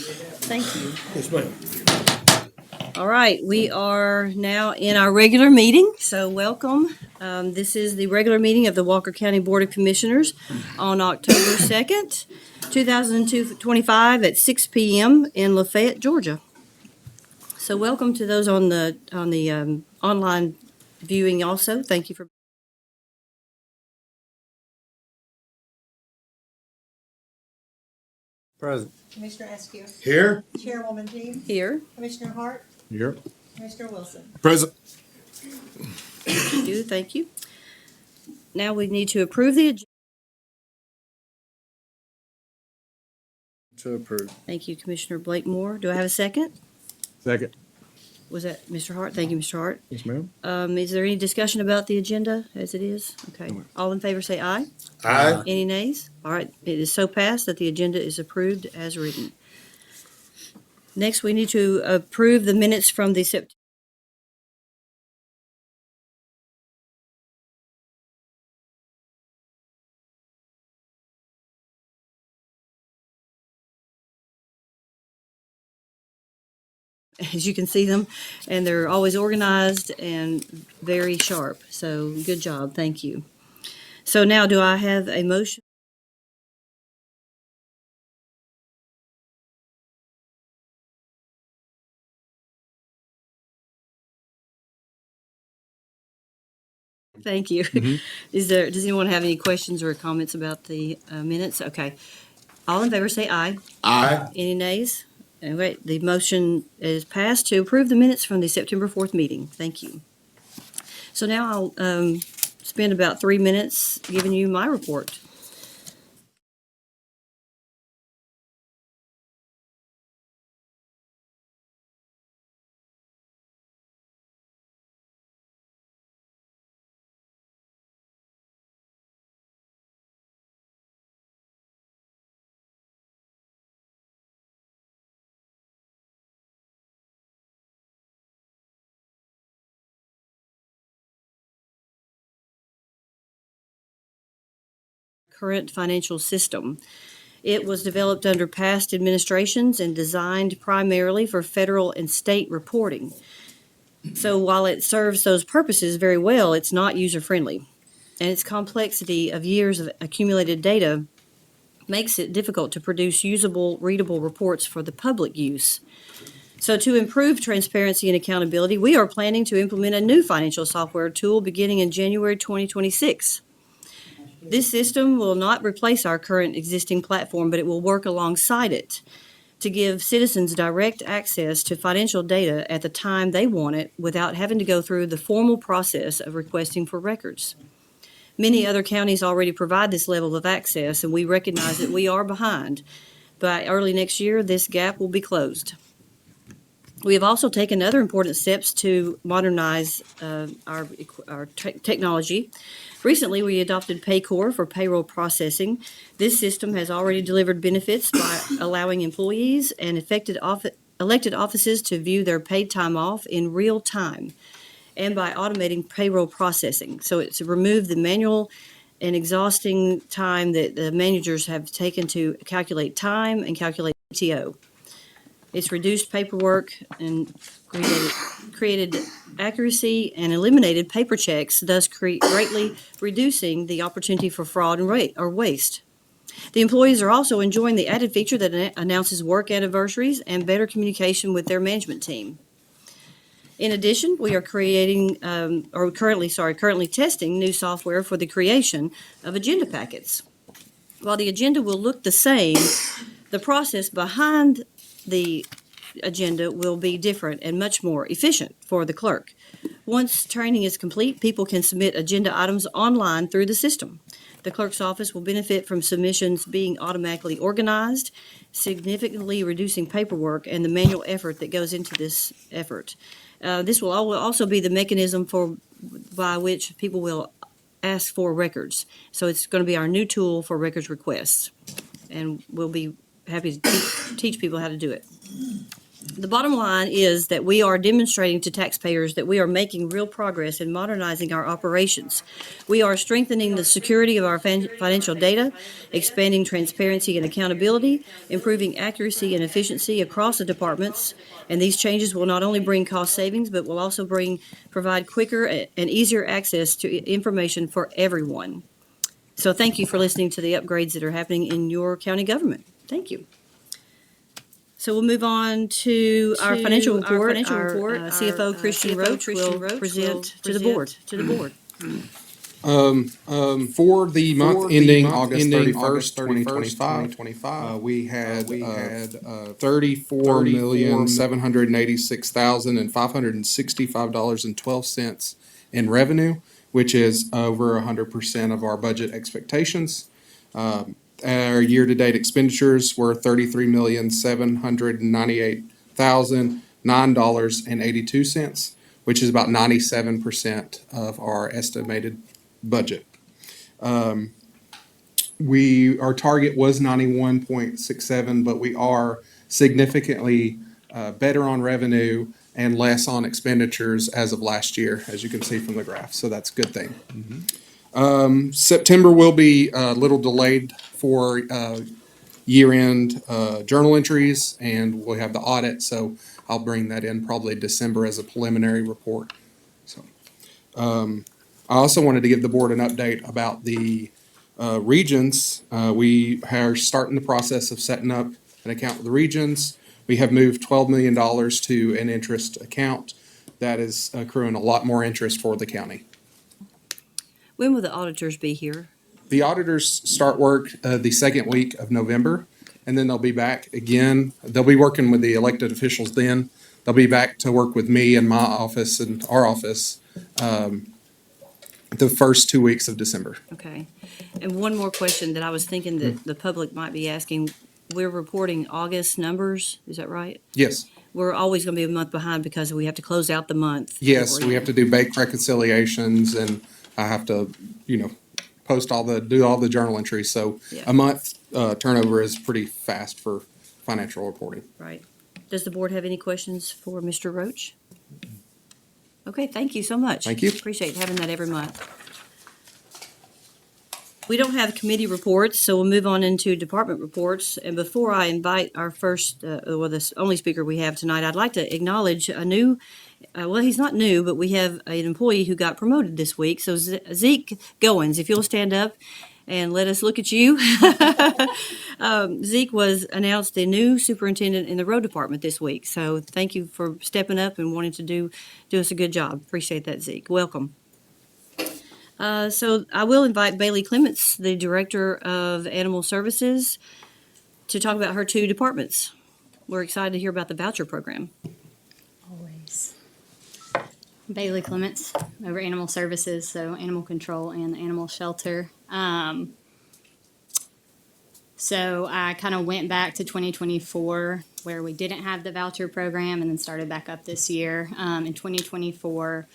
Thank you. Yes, ma'am. All right, we are now in our regular meeting, so welcome. This is the regular meeting of the Walker County Board of Commissioners on October 2nd, 2025 at 6 p.m. in Lafayette, Georgia. So welcome to those on the online viewing also. Thank you for Present. Commissioner Askew, Here. Chairwoman Dean, here. Commissioner Hart, Here. Commissioner Wilson. Present. Thank you. Now we need to approve the agenda. To approve. Thank you, Commissioner Blake Moore. Do I have a second? Second. Was that Mr. Hart? Thank you, Mr. Hart. Yes, ma'am. Is there any discussion about the agenda as it is? Okay. All in favor say aye. Aye. Any nays? All right. It is so passed that the agenda is approved as written. Next, we need to approve the minutes from the September. As you can see them, and they're always organized and very sharp. So good job. Thank you. So now do I have a motion? Thank you. Does anyone have any questions or comments about the minutes? Okay. All in favor say aye. Aye. Any nays? All right, the motion is passed to approve the minutes from the September 4th meeting. Thank you. So now I'll spend about 3 minutes giving you my report. Current financial system. It was developed under past administrations and designed primarily for federal and state reporting. So while it serves those purposes very well, it's not user-friendly. And its complexity of years of accumulated data makes it difficult to produce usable, readable reports for the public use. So to improve transparency and accountability, we are planning to implement a new financial software tool beginning in January 2026. This system will not replace our current existing platform, but it will work alongside it to give citizens direct access to financial data at the time they want it without having to go through the formal process of requesting for records. Many other counties already provide this level of access, and we recognize that we are behind. By early next year, this gap will be closed. We have also taken other important steps to modernize our technology. Recently, we adopted Paycor for payroll processing. This system has already delivered benefits by allowing employees and elected offices to view their paid time off in real time and by automating payroll processing. So it's removed the manual and exhausting time that the managers have taken to calculate time and calculate PTO. It's reduced paperwork and created accuracy and eliminated paper checks, thus greatly reducing the opportunity for fraud and waste. The employees are also enjoying the added feature that announces work anniversaries and better communication with their management team. In addition, we are currently testing new software for the creation of agenda packets. While the agenda will look the same, the process behind the agenda will be different and much more efficient for the clerk. Once training is complete, people can submit agenda items online through the system. The clerk's office will benefit from submissions being automatically organized, significantly reducing paperwork and the manual effort that goes into this effort. This will also be the mechanism by which people will ask for records. So it's going to be our new tool for records requests, and we'll be happy to teach people how to do it. The bottom line is that we are demonstrating to taxpayers that we are making real progress in modernizing our operations. We are strengthening the security of our financial data, expanding transparency and accountability, improving accuracy and efficiency across the departments, and these changes will not only bring cost savings, but will also provide quicker and easier access to information for everyone. So thank you for listening to the upgrades that are happening in your county government. Thank you. So we'll move on to our financial report. Our CFO Christian Roach will present to the board. For the month ending August 31st, 2025, we had $34,786,565.12 in revenue, which is over 100% of our budget expectations. Our year-to-date expenditures were $33,798,009.82, which is about 97% of our estimated budget. Our target was 91.67, but we are significantly better on revenue and less on expenditures as of last year, as you can see from the graph. So that's a good thing. September will be a little delayed for year-end journal entries, and we'll have the audit, so I'll bring that in probably December as a preliminary report. So, I also wanted to give the board an update about the regions. We are starting the process of setting up an account with the regions. We have moved $12 million to an interest account that is accruing a lot more interest for the county. When will the auditors be here? The auditors start work the second week of November, and then they'll be back again. They'll be working with the elected officials then. They'll be back to work with me and my office and our office the first 2 weeks of December. Okay. And one more question that I was thinking that the public might be asking. We're reporting August numbers, is that right? Yes. We're always going to be a month behind because we have to close out the month. Yes, we have to do bank reconciliations, and I have to, do all the journal entries. So Yeah. a month turnover is pretty fast for financial reporting. Right. Does the board have any questions for Mr. Roach? Okay, thank you so much. Thank you. Appreciate having that every month. We don't have committee reports, so we'll move on into department reports. And before I invite our first, the only speaker we have tonight, I'd like to acknowledge a new, he's not new, but we have an employee who got promoted this week. So Zeke Goins, if you'll stand up and let us look at you. Zeke was announced the new superintendent in the road department this week. So thank you for stepping up and wanting to do us a good job. Appreciate that, Zeke. Welcome. So I will invite Bailey Clements, the Director of Animal Services, to talk about her two departments. We're excited to hear about the voucher program. Always. Bailey Clements over Animal Services, so animal control and the animal shelter. So I kind of went back to 2024 where we didn't have the voucher program and then started back up this year. In 2024,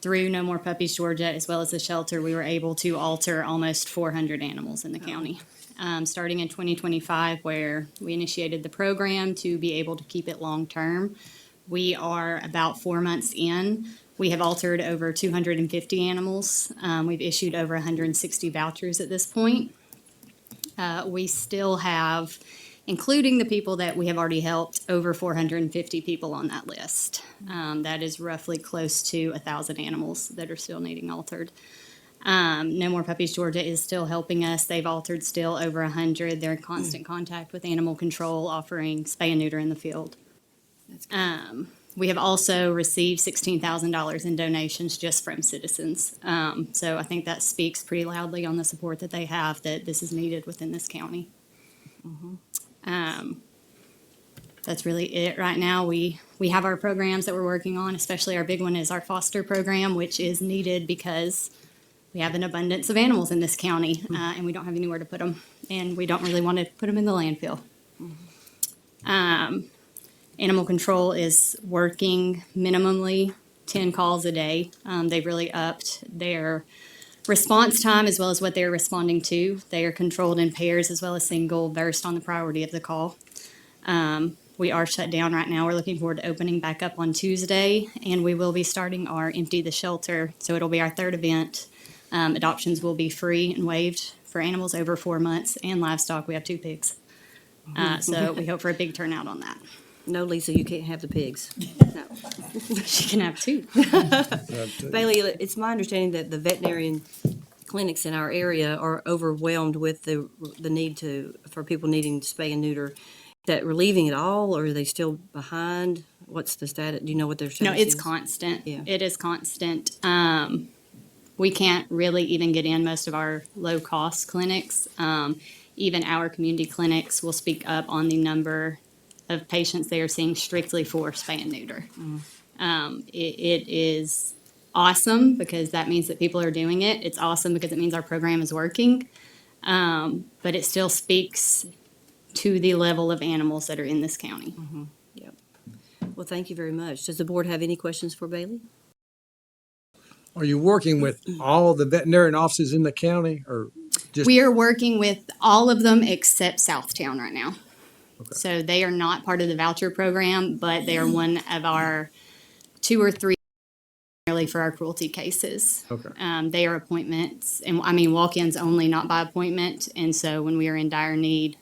through No More Puppies Georgia, as well as the shelter, we were able to alter almost 400 animals in the county. Starting in 2025, where we initiated the program to be able to keep it long-term. We are about 4 months in. We have altered over 250 animals. We've issued over 160 vouchers at this point. We still have, including the people that we have already helped, over 450 people on that list. That is roughly close to 1,000 animals that are still needing altered. No More Puppies Georgia is still helping us. They've altered still over 100. They're in constant contact with animal control, offering spay and neuter in the field. We have also received $16,000 in donations just from citizens. So I think that speaks pretty loudly on the support that they have, that this is needed within this county. That's really it right now. We have our programs that we're working on, especially our big one is our foster program, which is needed because we have an abundance of animals in this county, and we don't have anywhere to put them, and we don't really want to put them in the landfill. Animal control is working minimally 10 calls a day. They've really upped their response time as well as what they're responding to. They are controlled in pairs as well as single, based on the priority of the call. We are shut down right now. We're looking forward to opening back up on Tuesday, and we will be starting our Empty the Shelter. So it'll be our third event. Adoptions will be free and waived for animals over 4 months and livestock. We have 2 pigs. So we hope for a big turnout on that. No, Lisa, you can't have the pigs. No. She can have 2. Bailey, it's my understanding that the veterinarian clinics in our area are overwhelmed with the need for people needing to spay and neuter. That relieving it all, or are they still behind? What's the status? Do you know what their status No, it's is? constant. Yeah. It is constant. We can't really even get in most of our low-cost clinics. Even our community clinics will speak up on the number of patients they are seeing strictly for spay and neuter. It is awesome because that means that people are doing it. It's awesome because it means our program is working. But it still speaks to the level of animals that are in this county. Yep. Well, thank you very much. Does the board have any questions for Bailey? Are you working with all the veterinarian offices in the county or just? We are working with all of them except Southtown right now. So they are not part of the voucher program, but they are one of our 2 or 3 primarily for our cruelty cases. Okay. They are appointments, and I mean walk-ins only, not by appointment. And so when we are in dire need,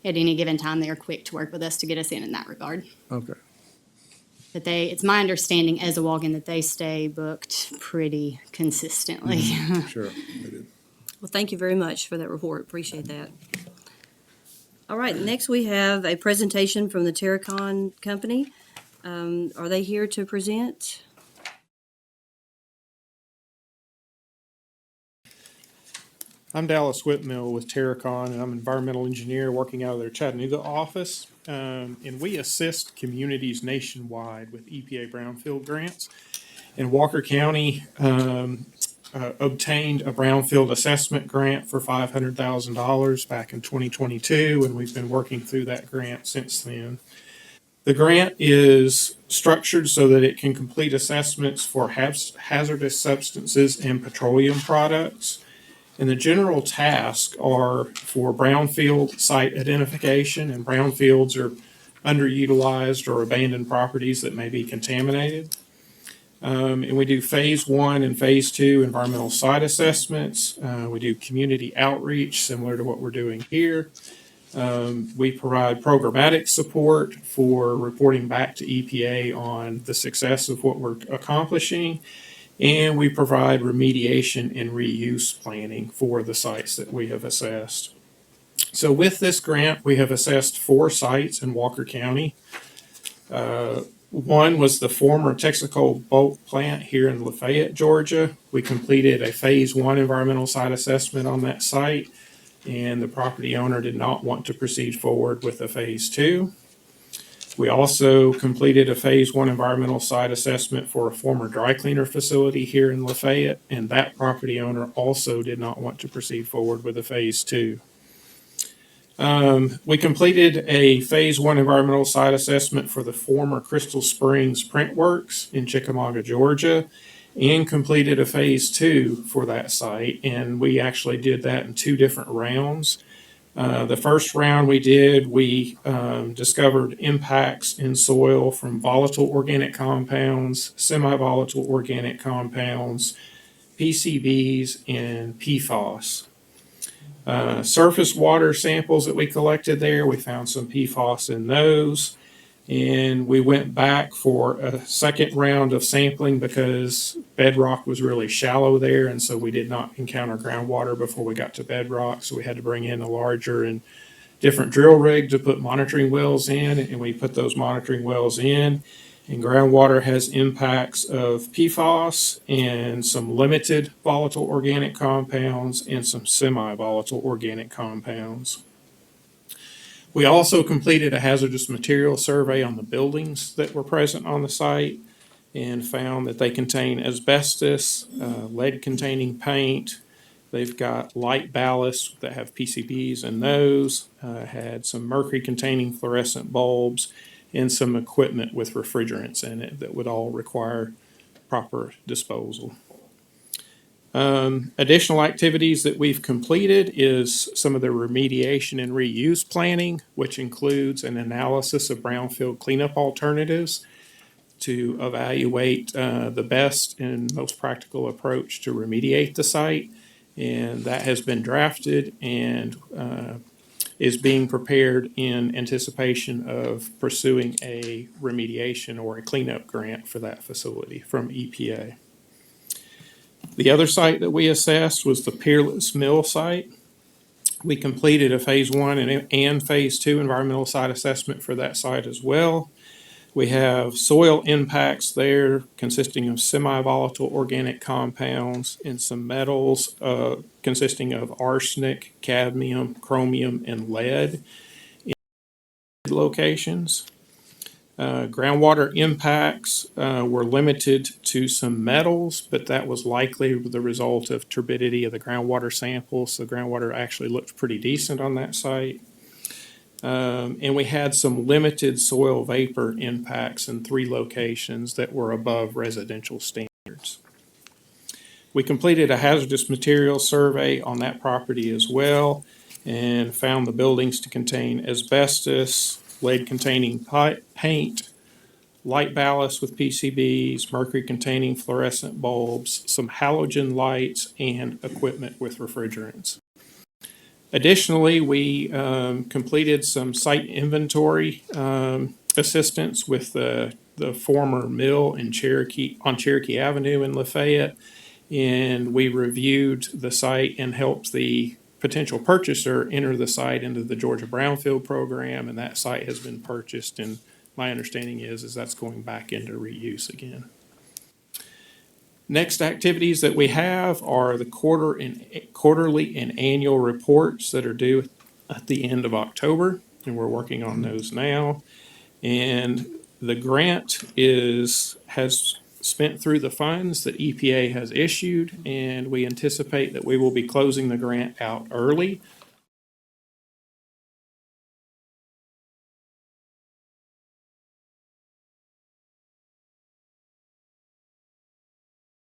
at any given time, they are quick to work with us to get us in that regard. Okay. But it's my understanding as a walk-in that they stay booked pretty consistently. Sure. They do. Well, thank you very much for that report. Appreciate that. All right, next we have a presentation from the Terracon Company. Are they here to present? I'm Dallas Whitmill with Terracon, and I'm an environmental engineer working out of their Chattanooga office. And we assist communities nationwide with EPA brownfield grants. And Walker County obtained a brownfield assessment grant for $500,000 back in 2022, and we've been working through that grant since then. The grant is structured so that it can complete assessments for hazardous substances and petroleum products. And the general tasks are for brownfield site identification, and brownfields are underutilized or abandoned properties that may be contaminated. And we do phase 1 and phase 2 environmental site assessments. We do community outreach similar to what we're doing here. We provide programmatic support for reporting back to EPA on the success of what we're accomplishing. And we provide remediation and reuse planning for the sites that we have assessed. So with this grant, we have assessed 4 sites in Walker County. One was the former Texaco bulk plant here in Lafayette, Georgia. We completed a phase 1 environmental site assessment on that site, and the property owner did not want to proceed forward with a phase 2. We also completed a phase 1 environmental site assessment for a former dry cleaner facility here in Lafayette, and that property owner also did not want to proceed forward with a phase 2. We completed a phase 1 environmental site assessment for the former Crystal Springs Print Works in Chickamauga, Georgia, and completed a phase 2 for that site. And we actually did that in 2 different rounds. The first round we discovered impacts in soil from volatile organic compounds, semi-volatile organic compounds, PCBs, and PFAS. Surface water samples that we collected there, we found some PFAS in those. And we went back for a second round of sampling because bedrock was really shallow there, and so we did not encounter groundwater before we got to bedrock. So we had to bring in a larger and different drill rig to put monitoring wells in, and we put those monitoring wells in. And groundwater has impacts of PFAS and some limited volatile organic compounds and some semi-volatile organic compounds. We also completed a hazardous material survey on the buildings that were present on the site and found that they contain asbestos, lead-containing paint. They've got light ballasts that have PCBs in those, had some mercury-containing fluorescent bulbs, and some equipment with refrigerants in it that would all require proper disposal. Additional activities that we've completed is some of the remediation and reuse planning, which includes an analysis of brownfield cleanup alternatives to evaluate the best and most practical approach to remediate the site. And that has been drafted and is being prepared in anticipation of pursuing a remediation or a cleanup grant for that facility from EPA. The other site that we assessed was the Peerless Mill site. We completed a phase 1 and phase 2 environmental site assessment for that site as well. We have soil impacts there consisting of semi-volatile organic compounds and some metals consisting of arsenic, cadmium, chromium, and lead in locations. Groundwater impacts were limited to some metals, but that was likely the result of turbidity of the groundwater samples. The groundwater actually looked pretty decent on that site. And we had some limited soil vapor impacts in 3 locations that were above residential standards. We completed a hazardous materials survey on that property as well and found the buildings to contain asbestos, lead-containing paint, light ballast with PCBs, mercury-containing fluorescent bulbs, some halogen lights, and equipment with refrigerants. Additionally, we completed some site inventory assistance with the former mill in on Cherokee Avenue in Lafayette, and we reviewed the site and helped the potential purchaser enter the site into the Georgia Brownfield program, and that site has been purchased, and my understanding is that's going back into reuse again. Next activities that we have are the quarterly and annual reports that are due at the end of October, and we're working on those now. And the grant has spent through the funds that EPA has issued, and we anticipate that we will be closing the grant out early.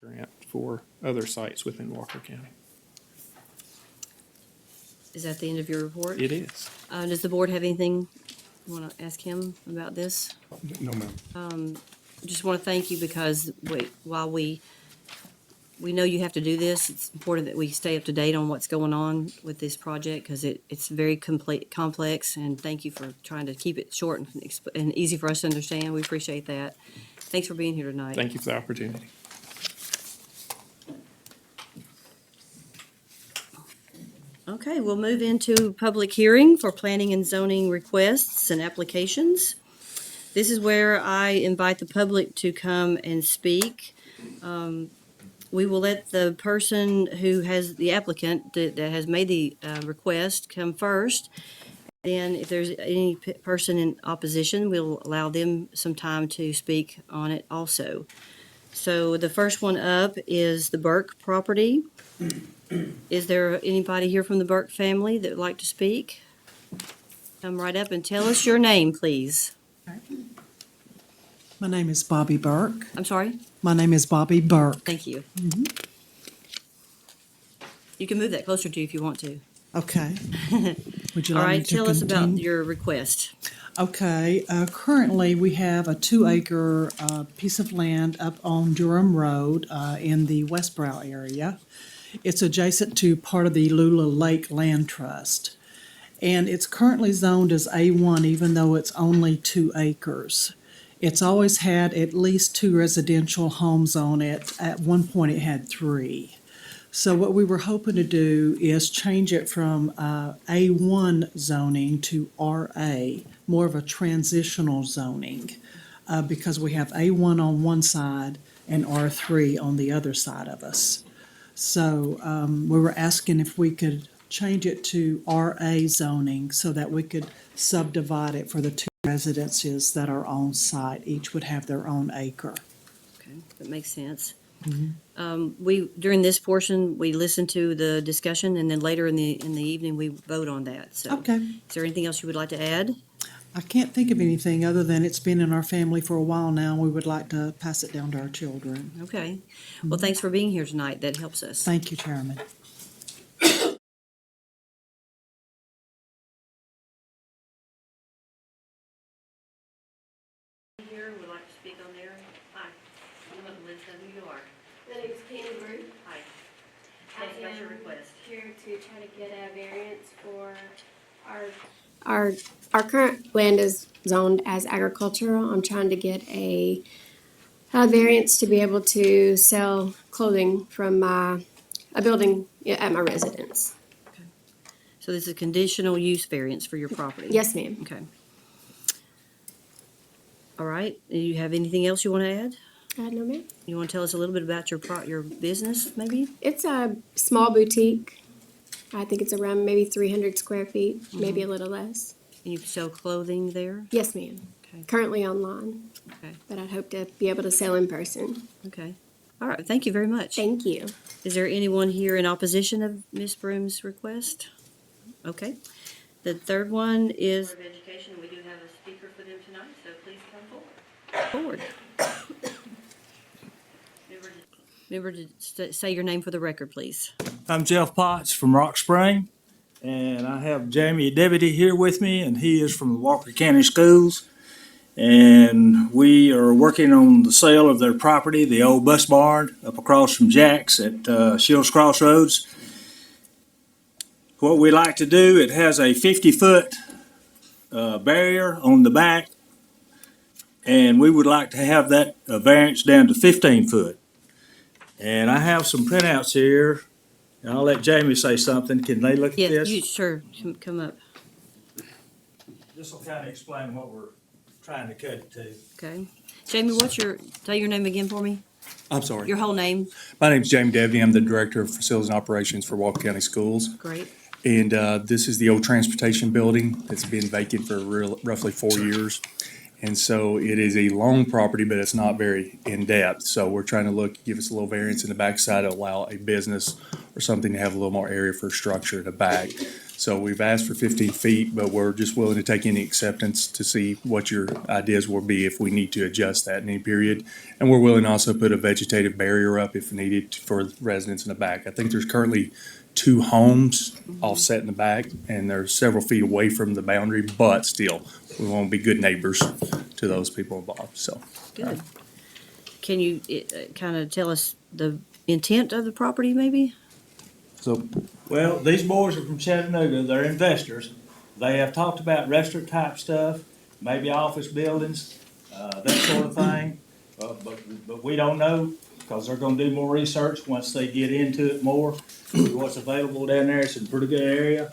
Grant for other sites within Walker County. Is that the end of your report? It is. Does the board have anything you want to ask him about this? No, ma'am. Just want to thank you because while we know you have to do this, it's important that we stay up to date on what's going on with this project because it's very complex, and thank you for trying to keep it short and easy for us to understand. We appreciate that. Thanks for being here tonight. Thank you for the opportunity. Okay, we'll move into public hearing for planning and zoning requests and applications. This is where I invite the public to come and speak. We will let the person who has, the applicant that has made the request come first. Then if there's any person in opposition, we'll allow them some time to speak on it also. So the first one up is the Burke property. Is there anybody here from the Burke family that would like to speak? Come right up and tell us your name, please. My name is Bobby Burke. I'm sorry? My name is Bobby Burke. Thank you. You can move that closer to you if you want to. Okay. Would you All like me right, to tell us about continue? your request. Okay, currently we have a 2-acre piece of land up on Durham Road in the Westbrow area. It's adjacent to part of the Lula Lake Land Trust. And it's currently zoned as A1 even though it's only 2 acres. It's always had at least 2 residential homes on it. At one point it had 3. So what we were hoping to do is change it from A1 zoning to RA, more of a transitional zoning, because we have A1 on one side and R3 on the other side of us. So we were asking if we could change it to RA zoning so that we could subdivide it for the 2 residences that are on site. Each would have their own acre. Okay, that makes sense. During this portion, we listen to the discussion, and then later in the evening, we vote on that. So, Okay. is there anything else you would like to add? I can't think of anything other than it's been in our family for a while now, and we would like to pass it down to our children. Okay. Well, thanks for being here tonight. That helps us. Thank you, Chairman. Here would like to speak on there. Hi. You want Liz know who you are. My name's Candy Brew. Hi. I Tell us about your am request. here to try to get a variance for our current land is zoned as agricultural. I'm trying to get a variance to be able to sell clothing from a building at my residence. So this is a conditional use variance for your property? Yes, ma'am. Okay. All right. Do you have anything else you want to add? No, ma'am. You want to tell us a little bit about your business, maybe? It's a small boutique. I think it's around maybe 300 square feet, maybe a little less. And you sell clothing there? Yes, ma'am. Okay. Currently online, Okay. but I'd hope to be able to sell in person. Okay. All right. Thank you very much. Thank you. Is there anyone here in opposition of Ms. Broom's request? Okay. The third one is Board of Education. We do have a speaker for them tonight, so please come forward. Remember to say your name for the record, please. I'm Jeff Potts from Rock Spring, and I have Jamie Deputy here with me, and he is from the Walker County Schools. And we are working on the sale of their property, the old bus barn up across from Jack's at Shields Crossroads. What we like to do, it has a 50-foot barrier on the back, and we would like to have that variance down to 15 foot. And I have some printouts here, and I'll let Jamie say something. Can they look at Yes, this? you, sure, come up. This will kind of explain what we're trying to cut it to. Okay. Jamie, tell your name again for me? I'm sorry. Your whole name? My name's Jamie Devney. I'm the Director of Facilities and Operations for Walker County Schools. Great. And this is the old transportation building that's been vacant for roughly 4 years. And so it is a long property, but it's not very in-depth. So we're trying to give us a little variance in the backside to allow a business or something to have a little more area for structure in the back. So we've asked for 15 feet, but we're just willing to take any acceptance to see what your ideas will be if we need to adjust that in any period. And we're willing to also put a vegetative barrier up if needed for residents in the back. I think there's currently 2 homes offset in the back, and they're several feet away from the boundary, but still, we want to be good neighbors to those people involved, so. Good. Can you kind of tell us the intent of the property, maybe? So Well, these boys are from Chattanooga. They're investors. They have talked about restaurant type stuff, maybe office buildings, that sort of thing. But we don't know, because they're gonna do more research once they get into it more. What's available down there, it's a pretty good area.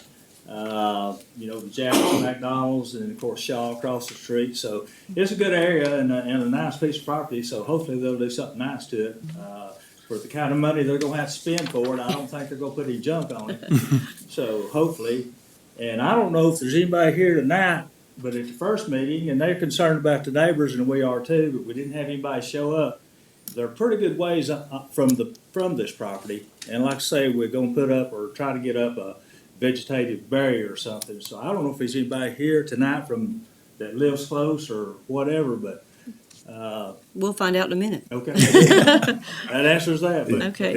The Jack's, McDonald's, and of course Shaw across the street. So it's a good area and a nice piece of property, so hopefully they'll do something nice to it. For the kind of money they're gonna have to spend for it, I don't think they're gonna put any junk on it. So hopefully, and I don't know if there's anybody here tonight, but at the first meeting, and they're concerned about the neighbors, and we are too, but we didn't have anybody show up. They're pretty good ways from this property, and like I say, we're gonna put up or try to get up a vegetative barrier or something. So I don't know if there's anybody here tonight that lives close or whatever, but We'll find out in a minute. okay, that answers that. But, Okay.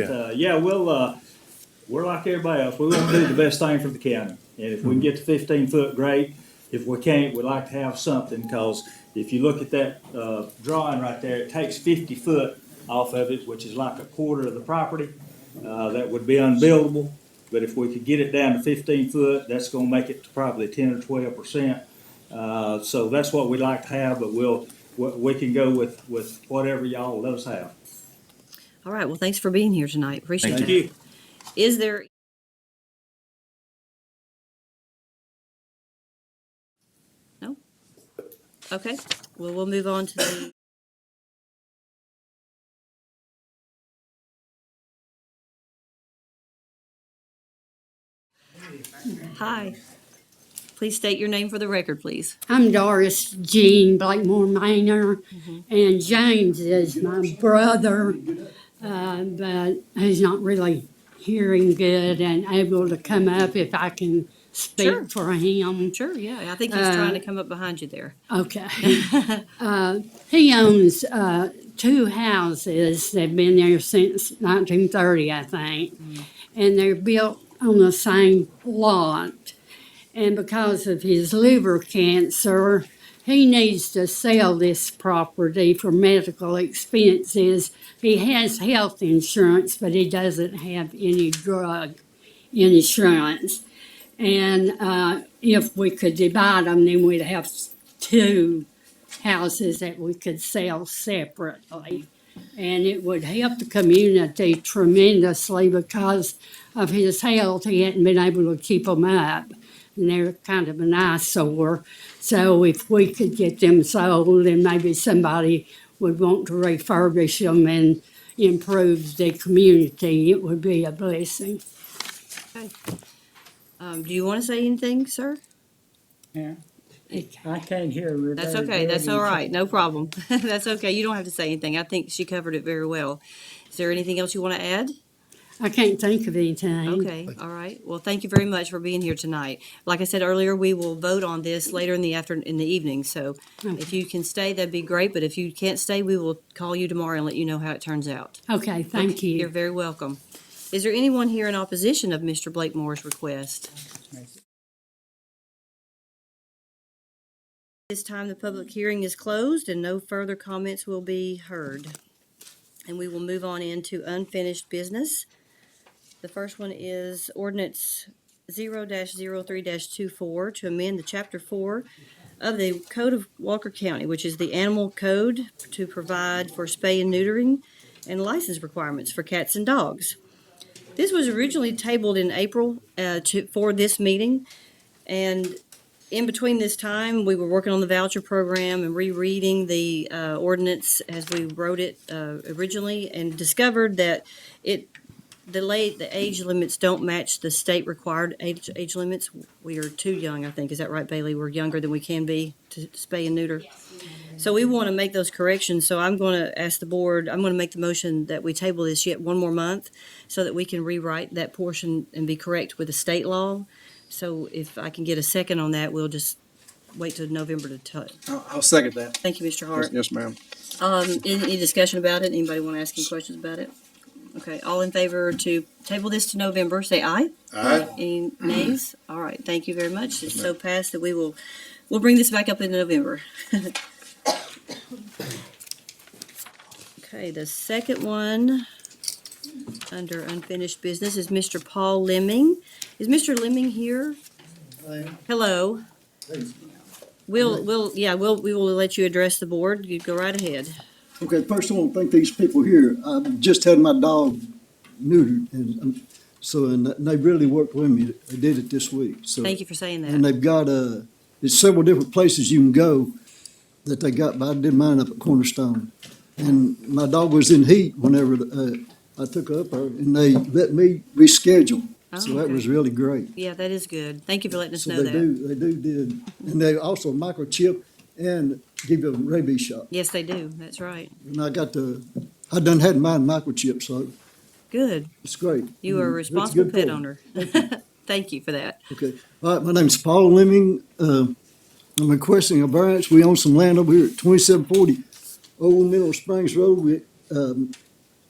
we're like everybody else. We want to do the best thing for the county, and if we can get to 15 foot, great. If we can't, we'd like to have something, because if you look at that drawing right there, it takes 50 foot off of it, which is like a quarter of the property. That would be unbuildable, but if we could get it down to 15 foot, that's gonna make it to probably 10 or 12%. So that's what we'd like to have, but we can go with whatever y'all let us have. All right, well, thanks for being here tonight. Appreciate Thank it. you. Is there? No? Okay, well, we'll move on to the. Hi. Please state your name for the record, please. I'm Doris Jean Blakemore Manor, and James is my brother, but he's not really hearing good and able to come up if I can Sure. speak for him? Sure, yeah, I think he's trying to come up behind you there. Okay. He owns two houses. They've been there since 1930, I think. And they're built on the same lot. And because of his liver cancer, he needs to sell this property for medical expenses. He has health insurance, but he doesn't have any drug insurance. And if we could divide them, then we'd have two houses that we could sell separately. And it would help the community tremendously because of his health. He hadn't been able to keep them up. And they're kind of an eyesore. So if we could get them sold, then maybe somebody would want to refurbish them and improve the community, it would be a blessing. Do you want to say anything, sir? Yeah. I can't hear her. That's very okay, that's good. all right, no problem. That's okay, you don't have to say anything. I think she covered it very well. Is there anything else you want to add? I can't think of anything. Okay, all right. Well, thank you very much for being here tonight. Like I said earlier, we will vote on this later in the evening, so if you can stay, that'd be great, but if you can't stay, we will call you tomorrow and let you know how it turns out. Okay, thank you. You're very welcome. Is there anyone here in opposition of Mr. Blakemore's request? This time, the public hearing is closed and no further comments will be heard. And we will move on into unfinished business. The first one is ordinance 0-03-24 to amend the chapter 4 of the Code of Walker County, which is the animal code, to provide for spay and neutering and license requirements for cats and dogs. This was originally tabled in April for this meeting, and in between this time, we were working on the voucher program and rereading the ordinance as we wrote it originally, and discovered that the age limits don't match the state required age limits. We are too young, I think. Is that right, Bailey? We're younger than we can be to spay and neuter. So we want to make those corrections. So I'm going to ask the board, I'm going to make the motion that we table this yet one more month so that we can rewrite that portion and be correct with the state law. So if I can get a second on that, we'll just wait till November to touch. I'll second that. Thank you, Mr. Hart. Yes, ma'am. Any discussion about it? Anybody want to ask any questions about it? Okay, all in favor to table this to November, say aye. Aye. Any nays? All right, thank you very much. It's so passed that we'll bring this back up in November. Okay, the second one under unfinished business is Mr. Paul Lemming. Is Mr. Lemming here? Hello. We will let you address the board. You go right ahead. Okay, first I want to thank these people here. I've just had my dog neutered, and they really worked with me. They did it this week. So, Thank you for saying and that. they've got there's several different places you can go that they got, but I did mine up at Cornerstone. And my dog was in heat whenever I took her up there, and they let me reschedule. So that okay. was really great. Yeah, that is good. Thank you for letting us So know they that. did, and they also microchip and give you a rabies shot. Yes, they do. That's right. And I done had mine microchip, so Good. it's great. You are a It's responsible good pet for 'em. owner. Thank you for that. Okay. All right, my name's Paul Lemming. I'm requesting a variance. We own some land over here at 2740 Old Mineral Springs Road.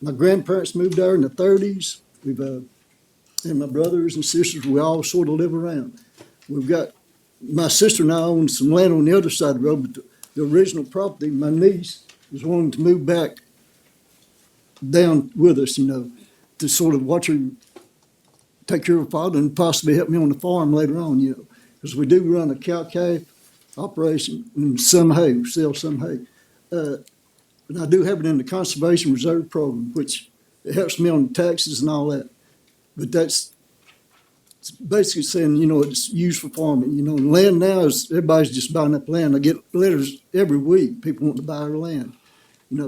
My grandparents moved there in the 30s. And my brothers and sisters, we all sort of live around. My sister and I own some land on the other side of the road, but the original property, my niece was wanting to move back down with us, to sort of watch her take care of her father and possibly help me on the farm later on, because we do run a cow-calf operation and some hay, we sell some hay. And I do have it in the Conservation Reserve Program, which it helps me on the taxes and all that. But it's basically saying, it's used for farming. And land now is, everybody's just buying up land. I get letters every week, people want to buy our land.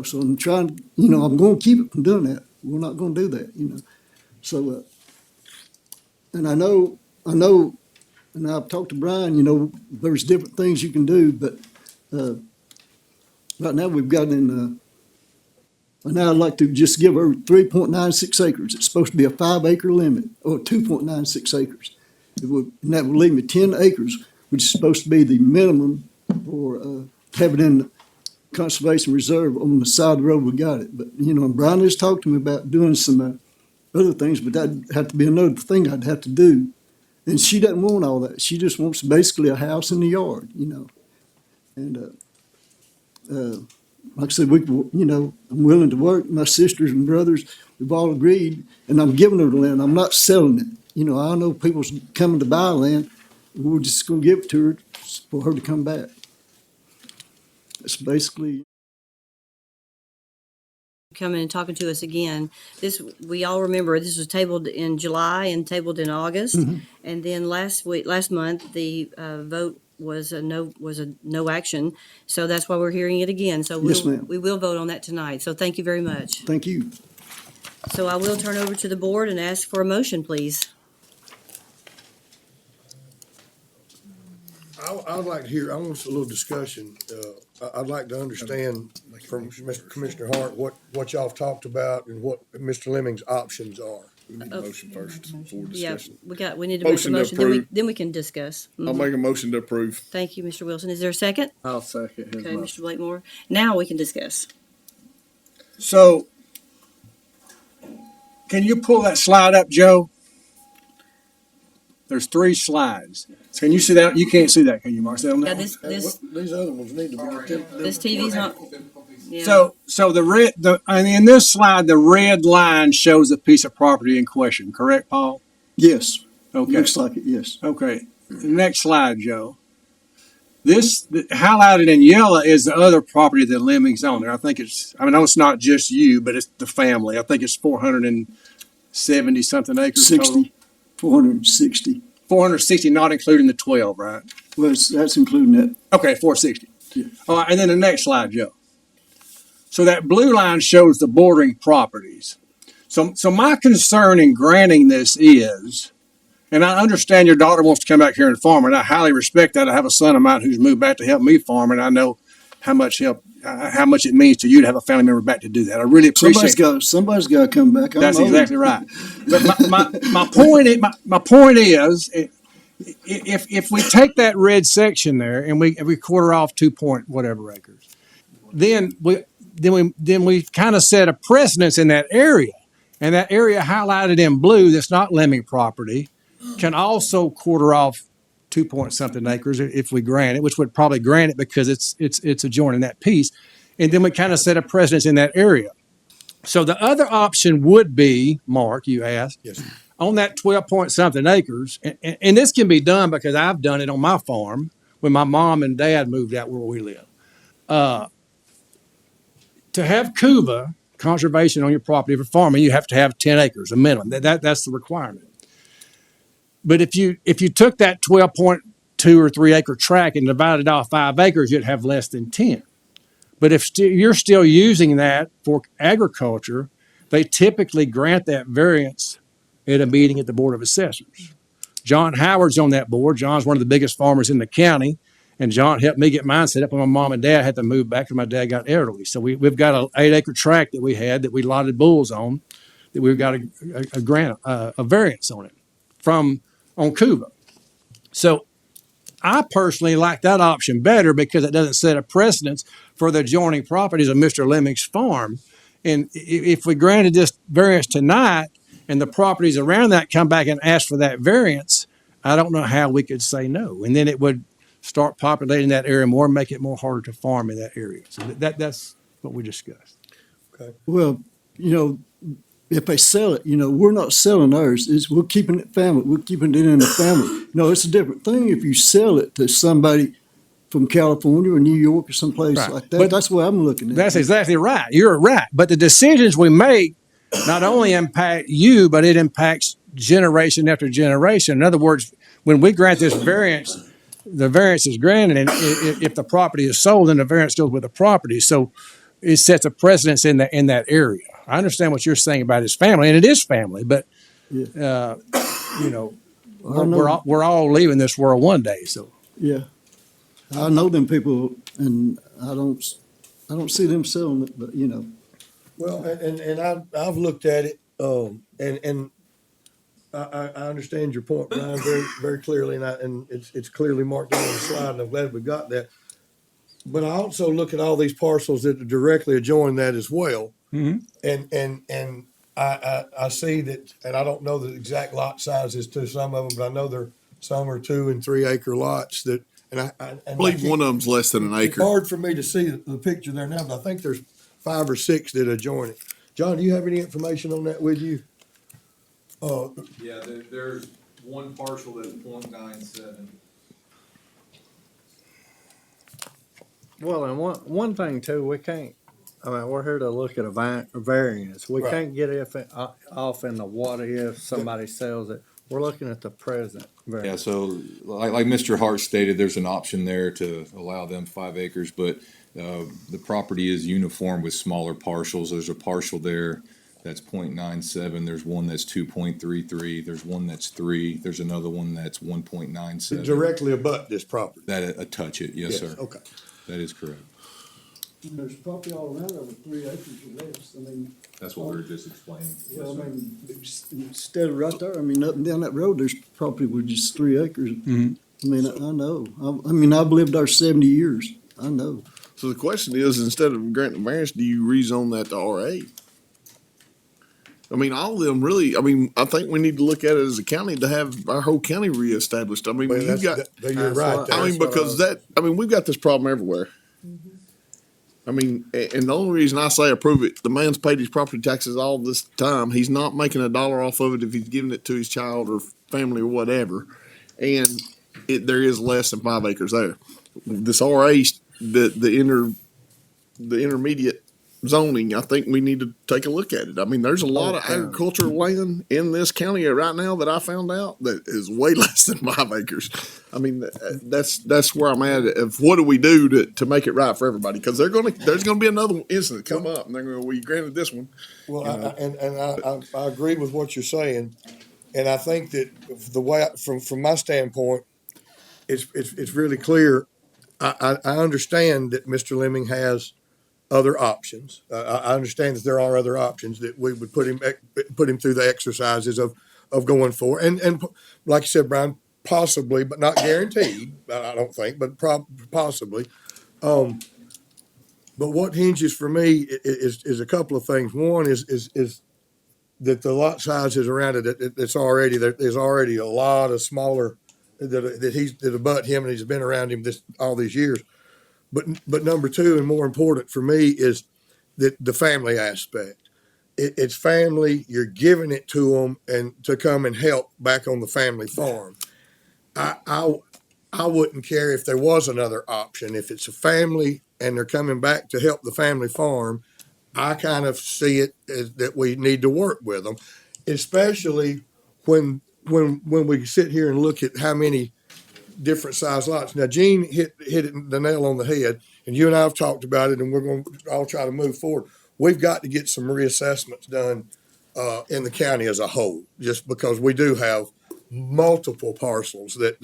So I'm trying, I'm going to keep it from doing that. We're not going to do that, So, and I know, and I've talked to Brian, there's different things you can do, but right now we've got and now I'd like to just give her 3.96 acres. It's supposed to be a 5 acre limit, or 2.96 acres. And that would leave me 10 acres, which is supposed to be the minimum for having in the conservation reserve on the side of the road we got it. But, you know, Brian has talked to me about doing some other things, but that'd have to be another thing I'd have to do. And she doesn't want all that. She just wants basically a house in the yard, you know. And like I said, I'm willing to work. My sisters and brothers, we've all agreed, and I'm giving her the land. I'm not selling it. You know, I know people's coming to buy land. We're just gonna give it to her for her to come back. It's basically. Coming and talking to us again. This, we all remember, this was tabled in July and tabled in August. And then last month, the vote was a no action. So that's why we're hearing it again. So Yes, ma'am. we will vote on that tonight. So thank you very much. Thank you. So I will turn over to the board and ask for a motion, please. I would like to hear, I want a little discussion. I'd like to understand from Mr. Commissioner Hart what y'all have talked about and what Mr. Lemming's options are. We need a motion first before Yeah, discussion. we need to make a Motion to motion, approve. then we can discuss. I'll make a motion to approve. Thank you, Mr. Wilson. Is there a second? I'll second his Okay, motion. Mr. Blakemore. Now we can discuss. So, can you pull that slide up, Joe? There's 3 slides. So can you see that? You can't see that, can you, Marcel? Yeah, this These other ones need to be. this TV's not. Yeah. So and in this slide, the red line shows the piece of property in question, correct, Paul? Yes. Okay. Looks like it, yes. Okay. The next slide, Joe. Highlighted in yellow is the other property that Lemming's on there. I know it's not just you, but it's the family. I think it's 470 something acres total. 60, 460. 460, not including the 12, right? Well, that's including that. Okay, 460. Yeah. All right, and then the next slide, Joe. So that blue line shows the bordering properties. So my concern in granting this is, and I understand your daughter wants to come back here and farm, and I highly respect that. I have a son of mine who's moved back to help me farm, and I know how much it means to you to have a family member back to do that. I really appreciate it. Somebody's got to come back. That's exactly right. But my point is, if we take that red section there and we quarter off 2 point whatever acres, then we kind of set a precedence in that area, and that area highlighted in blue that's not Lemming property can also quarter off 2 point something acres if we grant it, which would probably grant it because it's adjoining that piece, and then we kind of set a precedence in that area. So the other option would be, Mark, you asked, Yes. on that 12 point something acres, and this can be done because I've done it on my farm when my mom and dad moved out where we live. To have CUVA, conservation on your property for farming, you have to have 10 acres, a minimum. That's the requirement. But if you took that 12.2 or 3 acre tract and divided off 5 acres, you'd have less than 10. But if you're still using that for agriculture, they typically grant that variance at a meeting at the Board of Assessors. John Howard's on that board. John's one of the biggest farmers in the county, and John helped me get mine set up when my mom and dad had to move back when my dad got elderly. So we've got an 8 acre tract that we had that we lotted bulls on, that we've got a grant, a variance on it on CUVA. So I personally like that option better because it doesn't set a precedence for the adjoining properties of Mr. Lemming's farm. And if we granted this variance tonight and the properties around that come back and ask for that variance, I don't know how we could say no. And then it would start populating that area more and make it more harder to farm in that area. So that's what we discussed. Well, if they sell it, we're not selling ours. We're keeping it family. We're keeping it in the family. No, it's a different thing if you sell it to somebody from California or New York or someplace like that. But that's what I'm looking at. That's exactly right. You're right. But the decisions we make not only impact you, but it impacts generation after generation. In other words, when we grant this variance, the variance is granted, and if the property is sold, then the variance goes with the property. So it sets a precedence in that area. I understand what you're saying about his family, and it is family, but we're all leaving this world one day. So yeah, I know them people, and I don't see them selling it, but Well, and I've looked at it, and I understand your point, Brian, very, very clearly, and it's clearly marked out on the slide, and I'm glad we got that. But I also look at all these parcels that are directly adjoin that as well. Mhm. And I see that, and I don't know the exact lot sizes to some of them, but I know some are 2 and 3 acre lots that, I believe one of them's less than an It's acre. hard for me to see the picture there now, but I think there's 5 or 6 that adjoin it. John, do you have any information on that with you? Yeah, there's one parcel that's .97. Well, and one thing too, we can't, I mean, we're here to look at a variance. We Right. can't get off in the what if somebody sells it. We're looking at the present Yeah, variance. so like Mr. Hart stated, there's an option there to allow them 5 acres, but the property is uniform with smaller parcels. There's a parcel there that's .97. There's one that's 2.33. There's one that's 3. There's another one that's 1.97. Directly abut this property. That touch it, yes, sir. Okay. That is correct. There's property all around over 3 acres or less. I mean, That's what we were just explaining. well, I mean, instead of right there, I mean, up and down that road, there's property with just 3 acres. Mhm. I mean, I know. I mean, I've lived there 70 years. I know. So the question is, instead of granting variance, do you rezone that to RA? I mean, all of them really, I mean, I think we need to look at it as a county to have our whole county reestablished. I mean, Well, you've got, you're right. I mean, because we've got this problem everywhere. I mean, and the only reason I say approve it, the man's paid his property taxes all this time. He's not making $1 off of it if he's giving it to his child or family or whatever. And there is less than 5 acres there. This RA, the intermediate zoning, I think we need to take a look at it. I mean, there's a lot of agricultural land in this county right now that I found out that is way less than 5 acres. I mean, that's where I'm at. Of what do we do to make it right for everybody? Because there's going to be another incident come up, and they're going to, we granted this one. Well, I agree with what you're saying, and I think that the way, from my standpoint, it's really clear. I understand that Mr. Lemming has other options. I understand that there are other options that we would put him through the exercises of going for, and like you said, Brian, possibly, but not guaranteed. I don't think, but possibly. But what hinges for me is a couple of things. One is that the lot sizes around it. There's already a lot of smaller that abut him, and he's been around him all these years. But number 2, and more important for me, is that the family aspect. It's family. You're giving it to them and to come and help back on the family farm. I wouldn't care if there was another option. If it's a family and they're coming back to help the family farm, I kind of see it as that we need to work with them, especially when we sit here and look at how many different size lots. Now, Gene hit the nail on the head, and you and I have talked about it, and we're going to all try to move forward. We've got to get some reassessments done in the county as a whole, just because we do have multiple parcels that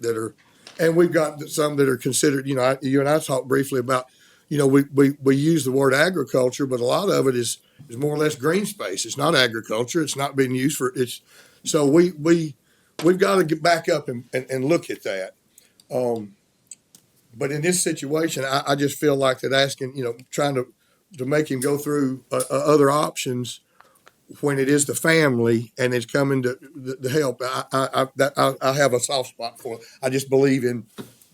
are, and we've got some that are considered. You know, you and I talked briefly about. You know, we use the word agriculture, but a lot of it is more or less green space. It's not agriculture. It's not being used for it's. So we've got to get back up and look at that. But in this situation, I just feel like that asking, trying to make him go through other options when it is the family and it's coming to help. I have a soft spot for it. I just believe in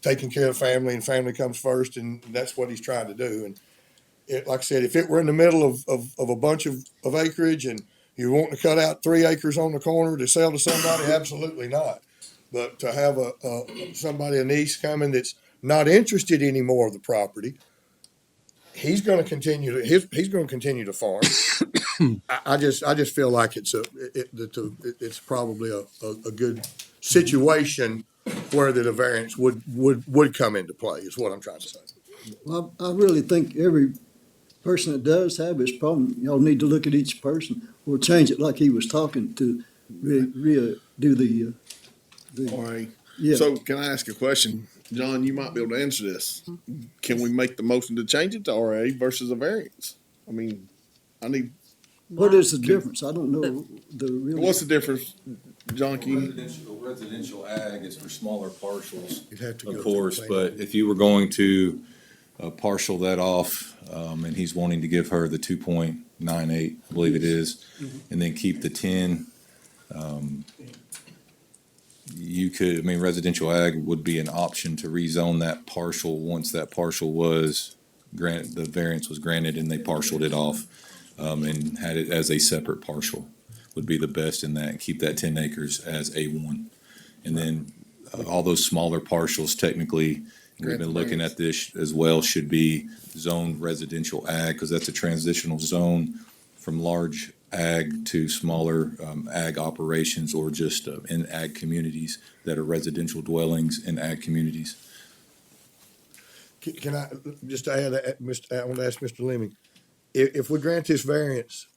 taking care of family, and family comes first, and that's what he's trying to do. And like I said, if it were in the middle of a bunch of acreage and you want to cut out 3 acres on the corner to sell to somebody, absolutely not. But to have a niece coming that's not interested anymore of the property, he's going to continue to farm. I just feel like it's probably a good situation where the variance would come into play, is what I'm trying to say. Well, I really think every person that does have this problem, y'all need to look at each person or change it like he was talking to do the All right. yeah. So can I ask a question? John, you might be able to answer this. Can we make the motion to change it to RA versus a variance? I mean, What is the difference? I don't know the real. What's the difference? John, can you? Residential ag is for smaller parcels, You'd have to go of through course, the but if you were going to partial that off, and he's wanting to give her the 2.98, I believe it is, and then keep the 10, you could, I mean, residential ag would be an option to rezone that parcel once that parcel was granted, the variance was granted and they parceled it off, and had it as a separate parcel would be the best in that, and keep that 10 acres as A1. And then all those smaller parcels technically, and we've been looking at this as well, should be zoned residential ag, because that's a transitional zone from large ag to smaller ag operations, or just in ag communities that are residential dwellings in ag communities. Can I just add, I want to ask Mr. Lemming, if we grant this variance,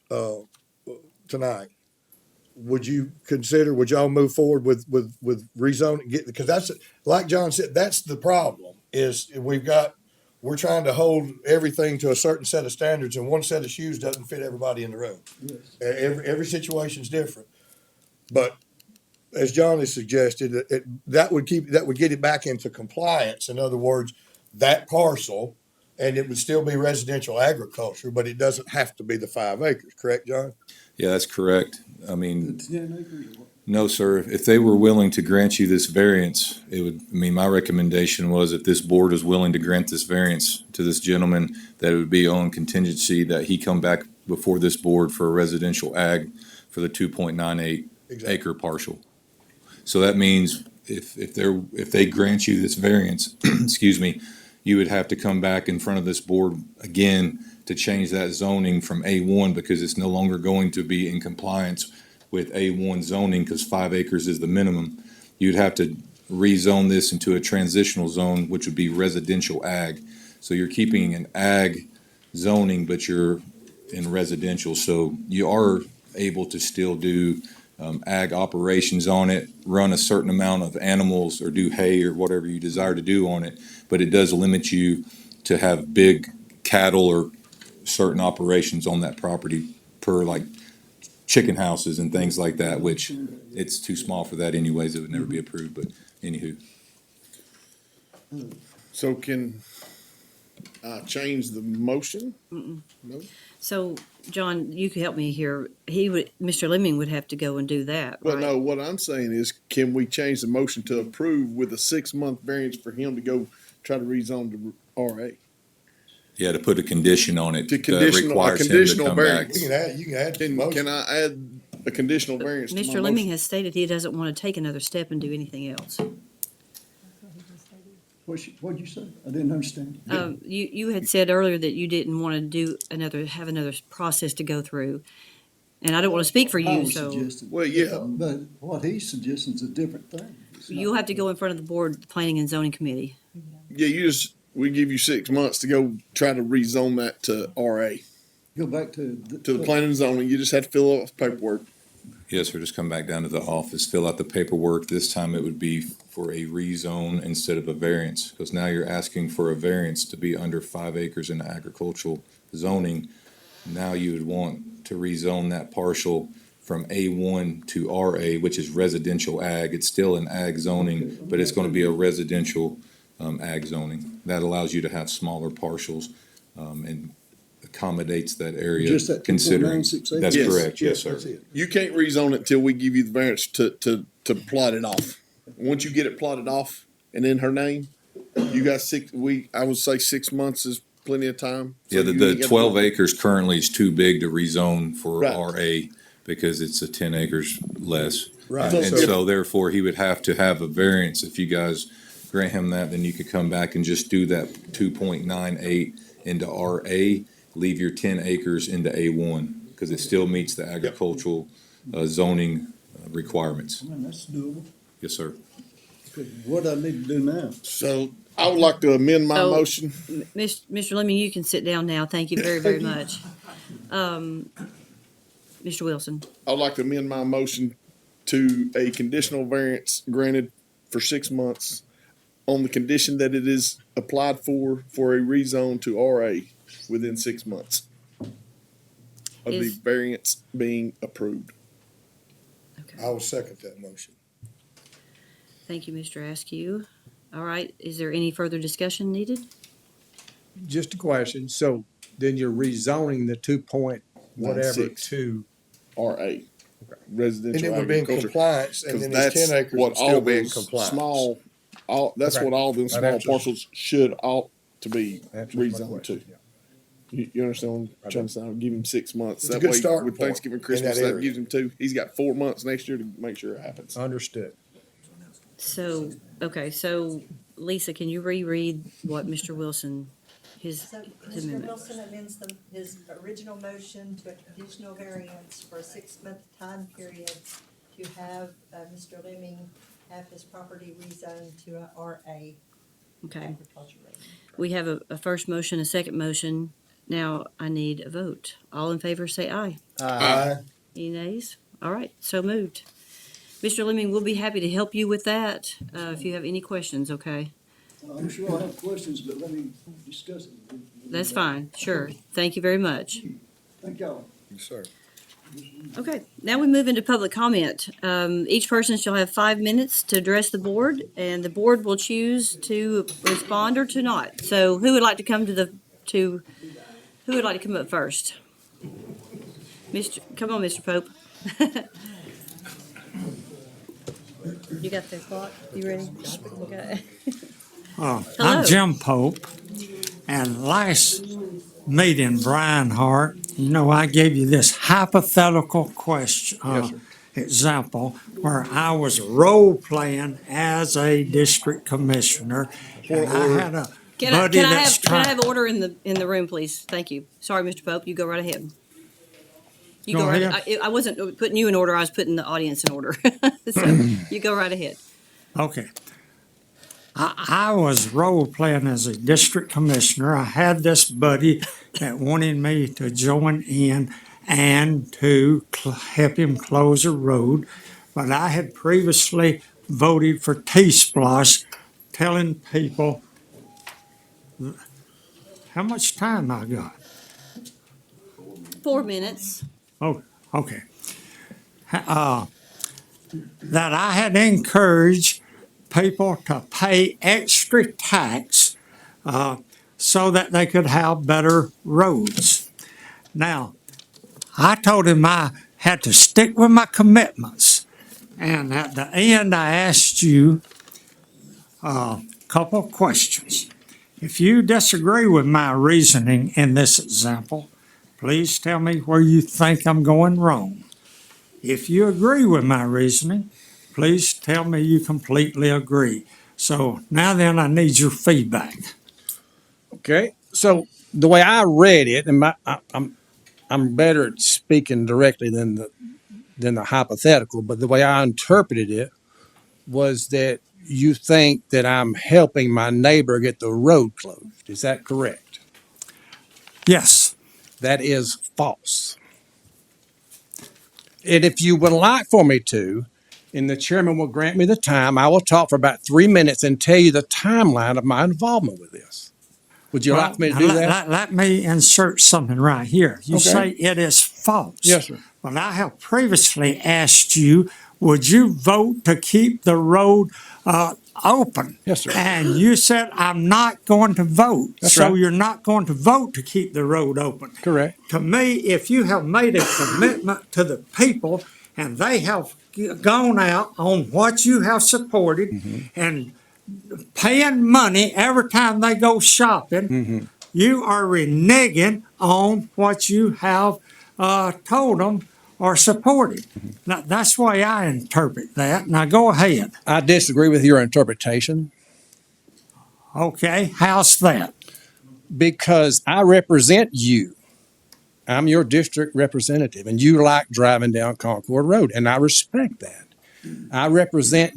tonight, would y'all move forward with rezoning? Because that's, like John said, that's the problem, is we're trying to hold everything to a certain set of standards, and one set of shoes doesn't fit everybody in the room. Every situation's different. But as John has suggested, that would get it back into compliance. In other words, that parcel, and it would still be residential agriculture, but it doesn't have to be the 5 acres, correct, John? Yeah, that's correct. I mean, no, sir. If they were willing to grant you this variance, it would, I mean, my recommendation was, if this board is willing to grant this variance to this gentleman, that it would be on contingency that he come back before this board for a residential ag for the 2.98 acre parcel. So that means if they grant you this variance, excuse me, you would have to come back in front of this board again to change that zoning from A1, because it's no longer going to be in compliance with A1 zoning, because 5 acres is the minimum. You'd have to rezone this into a transitional zone, which would be residential ag. So you're keeping an ag zoning, but you're in residential. So you are able to still do ag operations on it, run a certain amount of animals, or do hay or whatever you desire to do on it. But it does limit you to have big cattle or certain operations on that property, per like chicken houses and things like that, which it's too small for that anyways. It would never be approved, but anywho. So can I change the motion? No? So, John, you could help me here. Mr. Lemming would have to go and do that, Well, right? no, what I'm saying is, can we change the motion to approve with a 6-month variance for him to go try to rezone to RA? Yeah, to put a condition on it To that conditional- a requires him to conditional come back. variance. You can add to the motion. Can I add a conditional variance to my Mr. motion? Lemming has stated he doesn't want to take another step and do anything else. What'd you say? I didn't understand. You had said earlier that you didn't want to have another process to go through. And I don't want to speak for I you, was so suggesting- Well, yeah. But what he's suggesting is a different thing. you'll have to go in front of the board, the Planning and Zoning Committee. Yeah, we give you 6 months to go try to rezone that to RA, Go back to. to the planning and zoning. You just have to fill out the paperwork. Yes, sir, just come back down to the office, fill out the paperwork. This time it would be for a rezone instead of a variance, because now you're asking for a variance to be under 5 acres in agricultural zoning. Now you would want to rezone that parcel from A1 to RA, which is residential ag. It's still an ag zoning, but it's going to be a residential ag zoning. That allows you to have smaller parcels and accommodates that area. Just that Considering 2.96 acres? that's Yes, correct, yes, sir. That's it. You can't rezone it until we give you the variance to plot it off. Once you get it plotted off and in her name, you got I would say 6 months is plenty of time. So Yeah, you the ain't got 12 to- acres currently is too big to rezone for Right. RA because it's a 10 acres less. Right. And So- so therefore, he would have to have a variance. If you guys grant him that, then you could come back and just do that 2.98 into RA, leave your 10 acres into A1, because it still meets the agricultural zoning requirements. Man, that's doable. Yes, sir. Okay, what I need to do now? So I would like to amend my So- motion. Mr. Lemming, you can sit down now. Thank you very, very much. Mr. Wilson, I would like to amend my motion to a conditional variance granted for 6 months on the condition that it is applied for a rezone to RA within 6 months of the Is- variance being approved. I will second that motion. Thank you, Mr. Askew. All right, is there any further discussion needed? Just a question. So then you're rezoning the 2 point whatever 9.6. to, RA. Residential And it would be in agriculture. compliance, and 'Cause then these that's 10 acres what would still all be in those compliance. Small, that's Okay. what all them That small answers- parcels should ought to be Answers my rezoned question, to. yeah. You understand what I'm trying to say? I'll give him 6 months. It's a That good way, starting with point Thanksgiving, in Christmas, that that area. gives him 2. He's got 4 months next year to make sure it happens. Understood. So, okay, so Lisa, can you reread what Mr. Wilson, his So his Mr. amendment? Wilson amends his original motion to a conditional variance for a 6-month time period to have Mr. Lemming have his property rezoned to a RA Okay, agriculture rating. we have a first motion, a second motion. Now I need a vote. All in favor, say aye. Aye. Any nays? All right, so moved. Mr. Lemming, we'll be happy to help you with that, if you have any questions, okay? I'm sure I'll have questions, but let me discuss it. That's fine, sure. Thank you very much. Thank y'all. Yes, sir. Okay, now we move into public comment. Each person shall have 5 minutes to address the board, and the board will choose to respond or to not. So who would like to come who would like to come up first? Come on, Mr. Pope. You got the clock? You ready? Okay. I'm Hello. Jim Pope, and last meeting, Brian Hart, I gave you this hypothetical question, example, where I was role-playing as a district commissioner, and I had a buddy that's Can I trying. have order in the room, please? Thank you. Sorry, Mr. Pope, you go right ahead. You Go go right, ahead. I wasn't putting you in order, I was putting the audience in order. So, you go right ahead. Okay. I was role-playing as a district commissioner. I had this buddy that wanted me to join in and to help him close a road. But I had previously voted for T-Splosh, telling people how much time I got. 4 minutes. Oh, okay. That I had encouraged people to pay extra tax so that they could have better roads. Now, I told him I had to stick with my commitments. And at the end, I asked you a couple of questions. If you disagree with my reasoning in this example, please tell me where you think I'm going wrong. If you agree with my reasoning, please tell me you completely agree. So now then, I need your feedback. Okay, so the way I read it, and I'm better at speaking directly than the hypothetical, but the way I interpreted it was that you think that I'm helping my neighbor get the road closed. Is that correct? Yes. That is false. And if you would like for me to, and the chairman will grant me the time, I will talk for about 3 minutes and tell you the timeline of my involvement with this. Would you like for me to do that? Let me insert something right here. You Okay. say it is false. Yes, sir. Well, I have previously asked you, would you vote to keep the road open? Yes, sir. And you said, I'm not going to vote. That's so right. you're not going to vote to keep the road open. Correct. To me, if you have made a commitment to the people and they have gone out on what you have supported and paying money every time they go shopping, you are reneging on what you have told them or supported. Now, that's the way I interpret that. Now, go ahead. I disagree with your interpretation Okay, how's that? because I represent you. I'm your district representative, and you like driving down Concord Road, and I respect that. I represent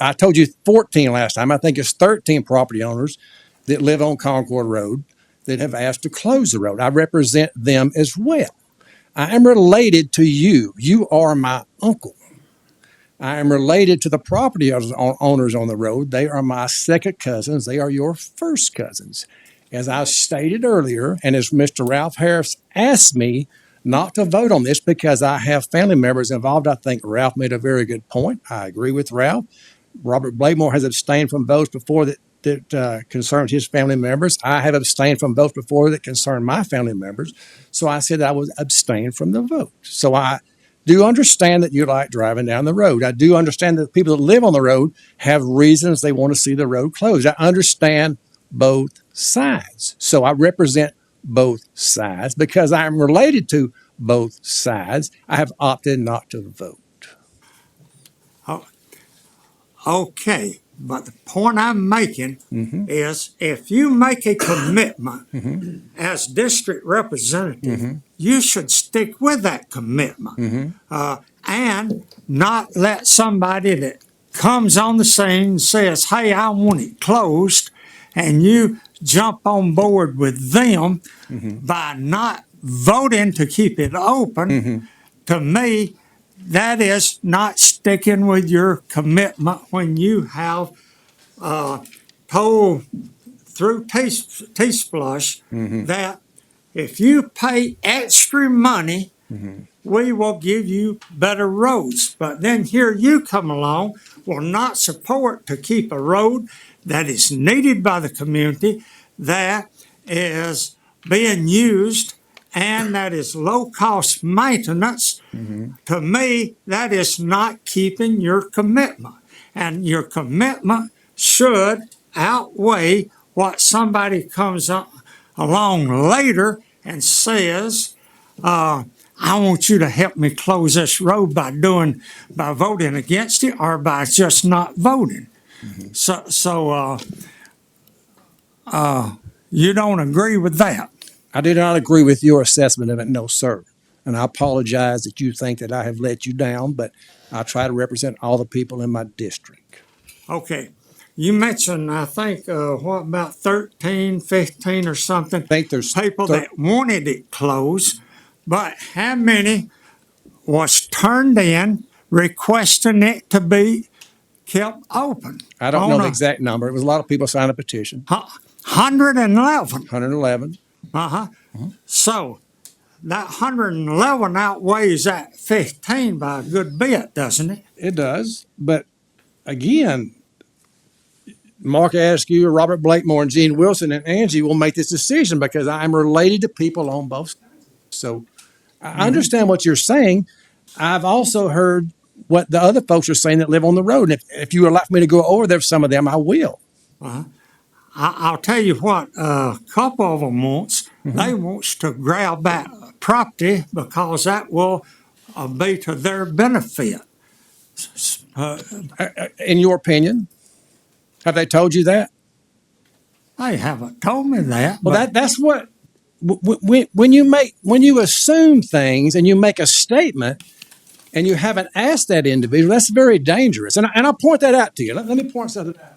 I told you 14 last time. I think it's 13 property owners that live on Concord Road that have asked to close the road. I represent them as well. I am related to you. You are my uncle. I am related to the property owners on the road. They are my second cousins. They are your first cousins. As I stated earlier, and as Mr. Ralph Harris asked me not to vote on this because I have family members involved. I think Ralph made a very good point. I agree with Ralph. Robert Blakemore has abstained from votes before that concerned his family members. I have abstained from votes before that concerned my family members. So I said I would abstain from the vote. So I do understand that you like driving down the road. I do understand that people that live on the road have reasons they want to see the road closed. I understand both sides. So I represent both sides because I am related to both sides. I have opted not to vote. Okay, but the point I'm making is if you make a commitment as district representative, you should stick with that commitment. And not let somebody that comes on the scene and says, hey, I want it closed, and you jump on board with them by not voting to keep it open. To me, that is not sticking with your commitment when you have told through T-Splosh that if you pay extra money, we will give you better roads. But then here you come along, will not support to keep a road that is needed by the community, that is being used, and that is low-cost maintenance. To me, that is not keeping your commitment. And your commitment should outweigh what somebody comes along later and says, I want you to help me close this road by voting against it or by just not voting. So you don't agree with that? I do not agree with your assessment of it, no, sir. And I apologize that you think that I have let you down, but I try to represent all the people in my district. Okay. You mentioned, I think, what about 13, 15 or something? I think there's people that wanted it closed, but how many was turned in requesting it to be kept open? I don't know the exact number. It was a lot of people signed a petition. 111. 111. So that 111 outweighs that 15 by a good bit, doesn't it? It does. But again, Mark Askew, Robert Blakemore, and Gene Wilson and Angie will make this decision because I'm related to people on both sides. So I understand what you're saying. I've also heard what the other folks are saying that live on the road. And if you would like me to go over there, some of them, I will. I'll tell you what, a couple of them wants. They wants to grab that property because that will be to their benefit. In your opinion, have they told you that? They haven't told me that. Well, that's what when you assume things and you make a statement and you haven't asked that individual, that's very dangerous. And I'll point that out to you. Let me point something out.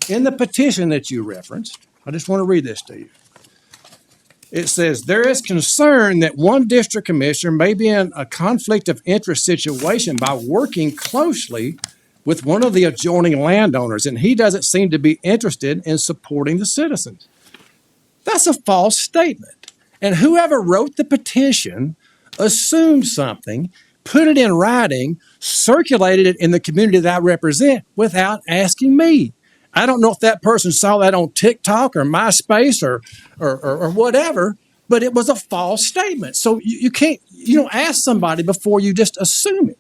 In the petition that you referenced, I just want to read this to you. It says, there is concern that one district commissioner may be in a conflict of interest situation by working closely with one of the adjoining landowners, and he doesn't seem to be interested in supporting the citizens. That's a false statement. And whoever wrote the petition assumed something, put it in writing, circulated it in the community that I represent without asking me. I don't know if that person saw that on TikTok or MySpace or whatever, but it was a false statement. So you don't ask somebody before you just assume it.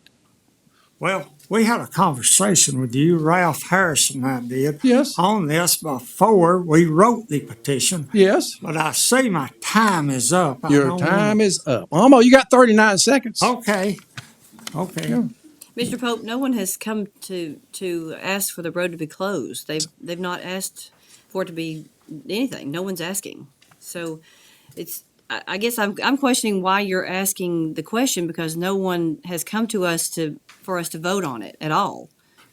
Well, we had a conversation with you, Ralph Harrison and I did, on this before we wrote the petition. Yes. But I see my time is up. Your time is up. Almost. You got 39 seconds. Okay. Yeah. Mr. Pope, no one has come to ask for the road to be closed. They've not asked for it to be anything. No one's asking. So I guess I'm questioning why you're asking the question because no one has come to us for us to vote on it at all.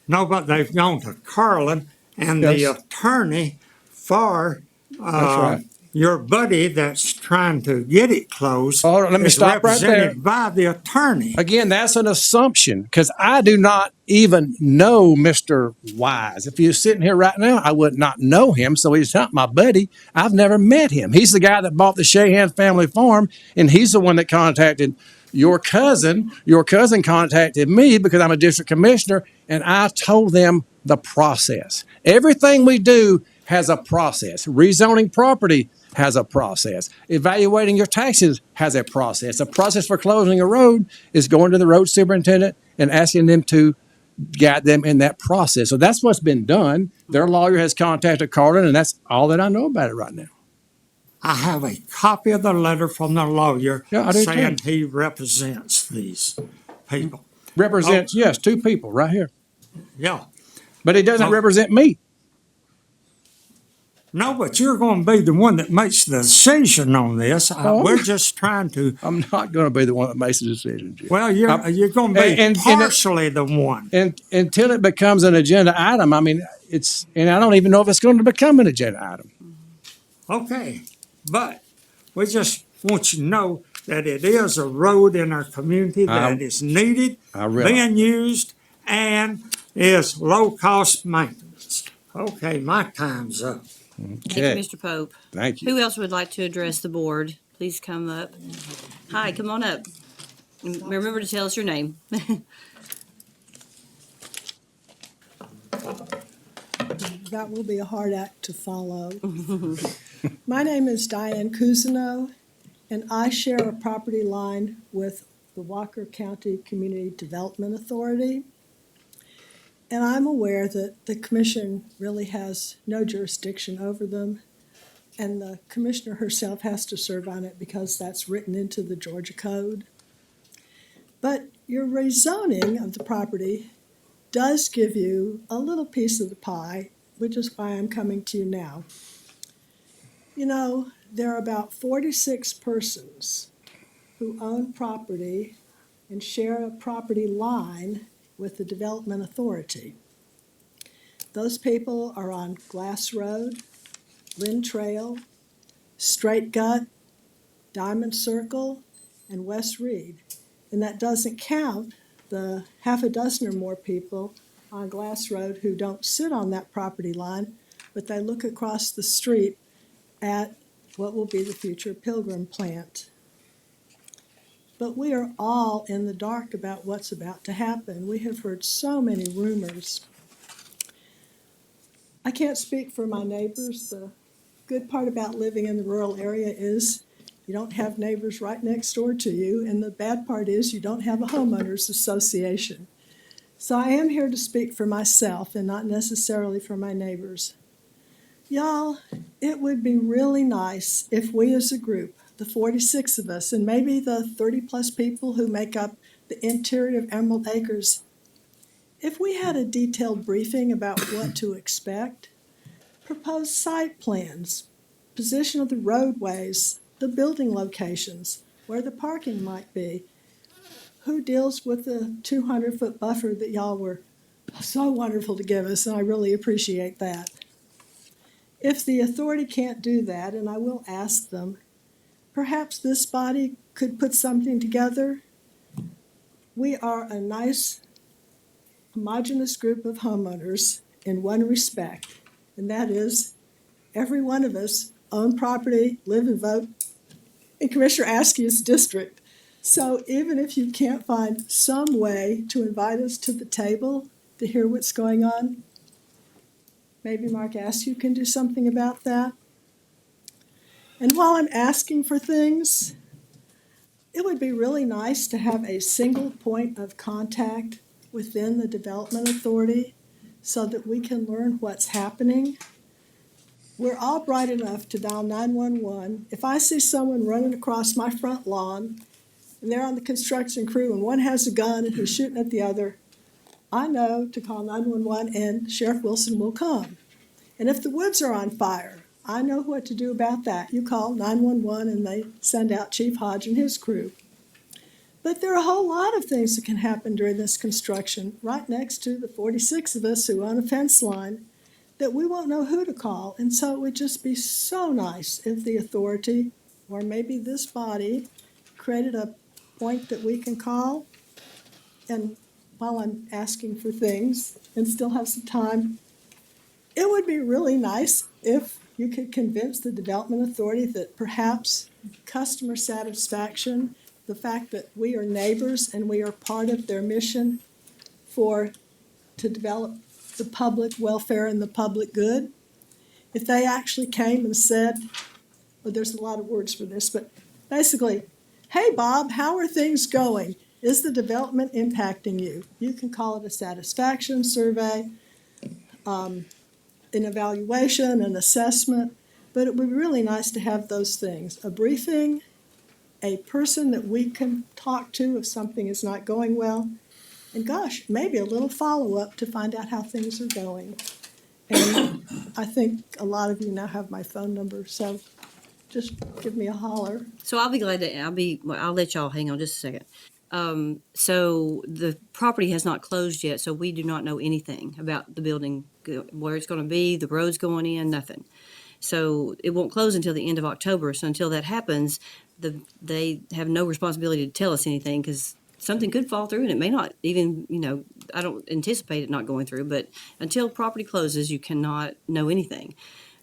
No, but they've gone to Carlin and the attorney for That's right. your buddy that's trying to get it closed Hold on, let me is stop right there. represented by the attorney. Again, that's an assumption because I do not even know Mr. Wise. If he was sitting here right now, I would not know him. So he's not my buddy. I've never met him. He's the guy that bought the Shahan family farm, and he's the one that contacted your cousin. Your cousin contacted me because I'm a district commissioner, and I told them the process. Everything we do has a process. Rezoning property has a process. Evaluating your taxes has a process. A process for closing a road is going to the road superintendent and asking them to guide them in that process. So that's what's been done. Their lawyer has contacted Carlin, and that's all that I know about it right now. I have a copy of the letter from the lawyer Yeah, I do too. saying he represents these people. Represents, yes, two people right here. Yeah. But he doesn't represent me. No, but you're going to be the one that makes the decision on this. Oh. We're just trying to. I'm not going to be the one that makes the decision, Jim. Well, you're going to be partially the one. And until it becomes an agenda item, I mean, and I don't even know if it's going to become an agenda item. Okay, but we just want you to know that it is a road in our community that is needed, being used, and is low-cost maintenance. Okay, my time's up. Thank you, Mr. Pope. Thank you. Who else would like to address the board? Please come up. Hi, come on up. And remember to tell us your name. That will be a hard act to follow. My name is Diane Cousineau, and I share a property line with the Walker County Community Development Authority. And I'm aware that the commission really has no jurisdiction over them, and the commissioner herself has to serve on it because that's written into the Georgia Code. But your rezoning of the property does give you a little piece of the pie, which is why I'm coming to you now. You know, there are about 46 persons who own property and share a property line with the Development Authority. Those people are on Glass Road, Lynn Trail, Straight Gut, Diamond Circle, and West Reed. And that doesn't count the half a dozen or more people on Glass Road who don't sit on that property line, but they look across the street at what will be the future Pilgrim plant. But we are all in the dark about what's about to happen. We have heard so many rumors. I can't speak for my neighbors. The good part about living in the rural area is you don't have neighbors right next door to you, and the bad part is you don't have a homeowners association. So I am here to speak for myself and not necessarily for my neighbors. Y'all, it would be really nice if we as a group, the 46 of us, and maybe the 30-plus people who make up the interior of Emerald Acres, if we had a detailed briefing about what to expect, proposed site plans, position of the roadways, the building locations, where the parking might be, who deals with the 200-foot buffer that y'all were so wonderful to give us, and I really appreciate that. If the authority can't do that, and I will ask them, perhaps this body could put something together. We are a nice, homogeneous group of homeowners in one respect, and that is every one of us own property, live and vote in Commissioner Askew's district. So even if you can't find some way to invite us to the table to hear what's going on, maybe Mark Askew can do something about that. And while I'm asking for things, it would be really nice to have a single point of contact within the Development Authority so that we can learn what's happening. We're all bright enough to dial 911. If I see someone running across my front lawn and they're on the construction crew and one has a gun and he's shooting at the other, I know to call 911 and Sheriff Wilson will come. And if the woods are on fire, I know what to do about that. You call 911 and they send out Chief Hodge and his crew. But there are a whole lot of things that can happen during this construction. Right next to the 46 of us who own a fence line, that we won't know who to call. And so it would just be so nice if the authority, or maybe this body, created a point that we can call. And while I'm asking for things and still have some time, it would be really nice if you could convince the development authority that perhaps customer satisfaction, the fact that we are neighbors and we are part of their mission to develop the public welfare and the public good, if they actually came and said, well, there's a lot of words for this, but basically, hey, Bob, how are things going? Is the development impacting you? You can call it a satisfaction survey, an evaluation, an assessment, but it would be really nice to have those things. A briefing, a person that we can talk to if something is not going well, and gosh, maybe a little follow-up to find out how things are going. And I think a lot of you now have my phone number, so just give me a holler. So I'll be glad to, I'll let y'all hang on just a second. So the property has not closed yet, so we do not know anything about the building, where it's gonna be, the roads going in, nothing. So it won't close until the end of October, so until that happens, they have no responsibility to tell us anything, because something could fall through and it may not even, I don't anticipate it not going through, but until property closes, you cannot know anything,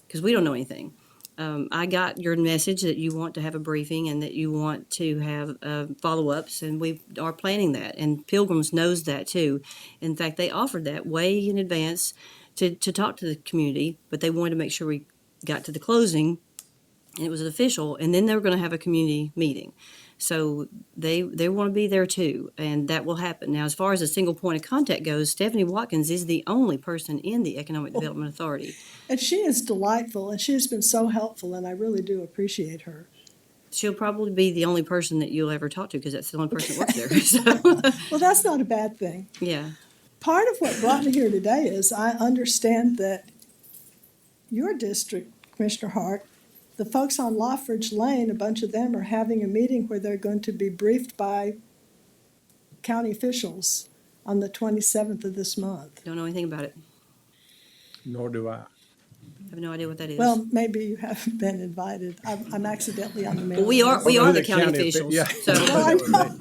because we don't know anything. I got your message that you want to have a briefing and that you want to have follow-ups, and we are planning that. And Pilgrims knows that too. In fact, they offered that way in advance to talk to the community, but they wanted to make sure we got to the closing and it was official, and then they were going to have a community meeting. So they want to be there too, and that will happen. Now, as far as a single point of contact goes, Stephanie Watkins is the only person in the Economic Development Authority. And she is delightful, and she has been so helpful, and I really do appreciate her. She'll probably be the only person that you'll ever talk to, because that's the only person that works there. So, Well, that's not a bad thing. yeah. Part of what brought me here today is I understand that your district, Commissioner Hart, the folks on Lawfridge Lane, a bunch of them are having a meeting where they're going to be briefed by county officials on the 27th of this month. Don't know anything about it. Nor do I. I have no idea what that is. Well, maybe you haven't been invited. I'm accidentally on the mailing Well, we list. are the county officials. Yeah. So Well, I know.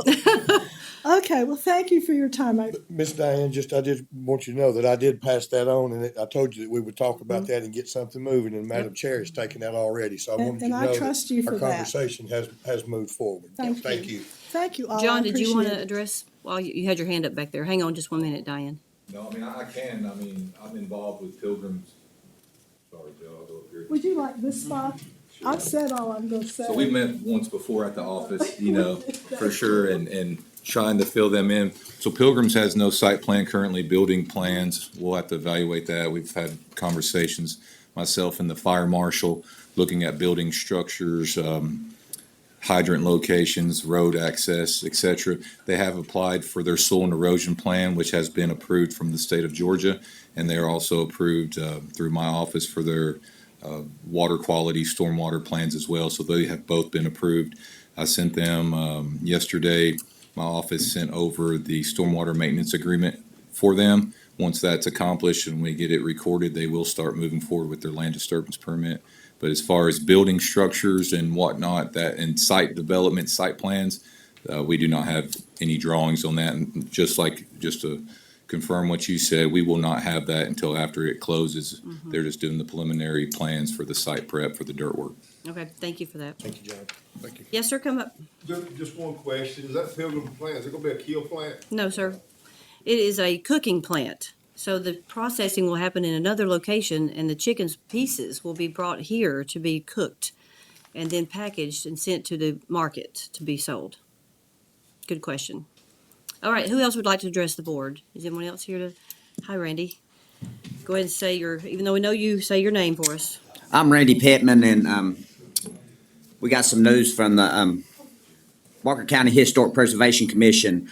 Okay, well, thank you for your time. Miss Diane, I did want you to know that I did pass that on, and I told you that we would talk about that and get something moving, and Madam Chair has taken that already, so I And- wanted you and to I know trust you that our for that. conversation has moved forward. Thank you. Thank you all. I John, did you want to appreciate it. address, while you had your hand up back there? Hang on just 1 minute, Diane. No, I mean, I can, I'm involved with Pilgrims. Sorry, Joe, I'll go up here. Would you like this spot? I've said all I'm going to say. So we've met once before at the office, for sure, and trying to fill them in. So Pilgrims has no site plan currently, building plans. We'll have to evaluate that. We've had conversations, myself and the fire marshal, looking at building structures, hydrant locations, road access, et cetera. They have applied for their soil and erosion plan, which has been approved from the state of Georgia. And they are also approved through my office for their water quality, stormwater plans as well. So they have both been approved. I sent them yesterday. My office sent over the stormwater maintenance agreement for them. Once that's accomplished and we get it recorded, they will start moving forward with their land disturbance permit. But as far as building structures and whatnot, and site development, site plans, we do not have any drawings on that. And just to confirm what you said, we will not have that until after it closes. Mm-hmm. They're just doing the preliminary plans for the site prep for the dirt work. Okay, thank you for that. Thank you, John. Thank you. Yes, sir, come up. Just one question, is that Pilgrim plant, is it gonna be a kill plant? No, sir. It is a cooking plant. So the processing will happen in another location, and the chicken's pieces will be brought here to be cooked and then packaged and sent to the market to be sold. Good question. All right, who else would like to address the board? Is anyone else here to? Hi, Randy. Go ahead and say even though we know you, say your name for us. I'm Randy Pittman, and we got some news from the Walker County Historic Preservation Commission.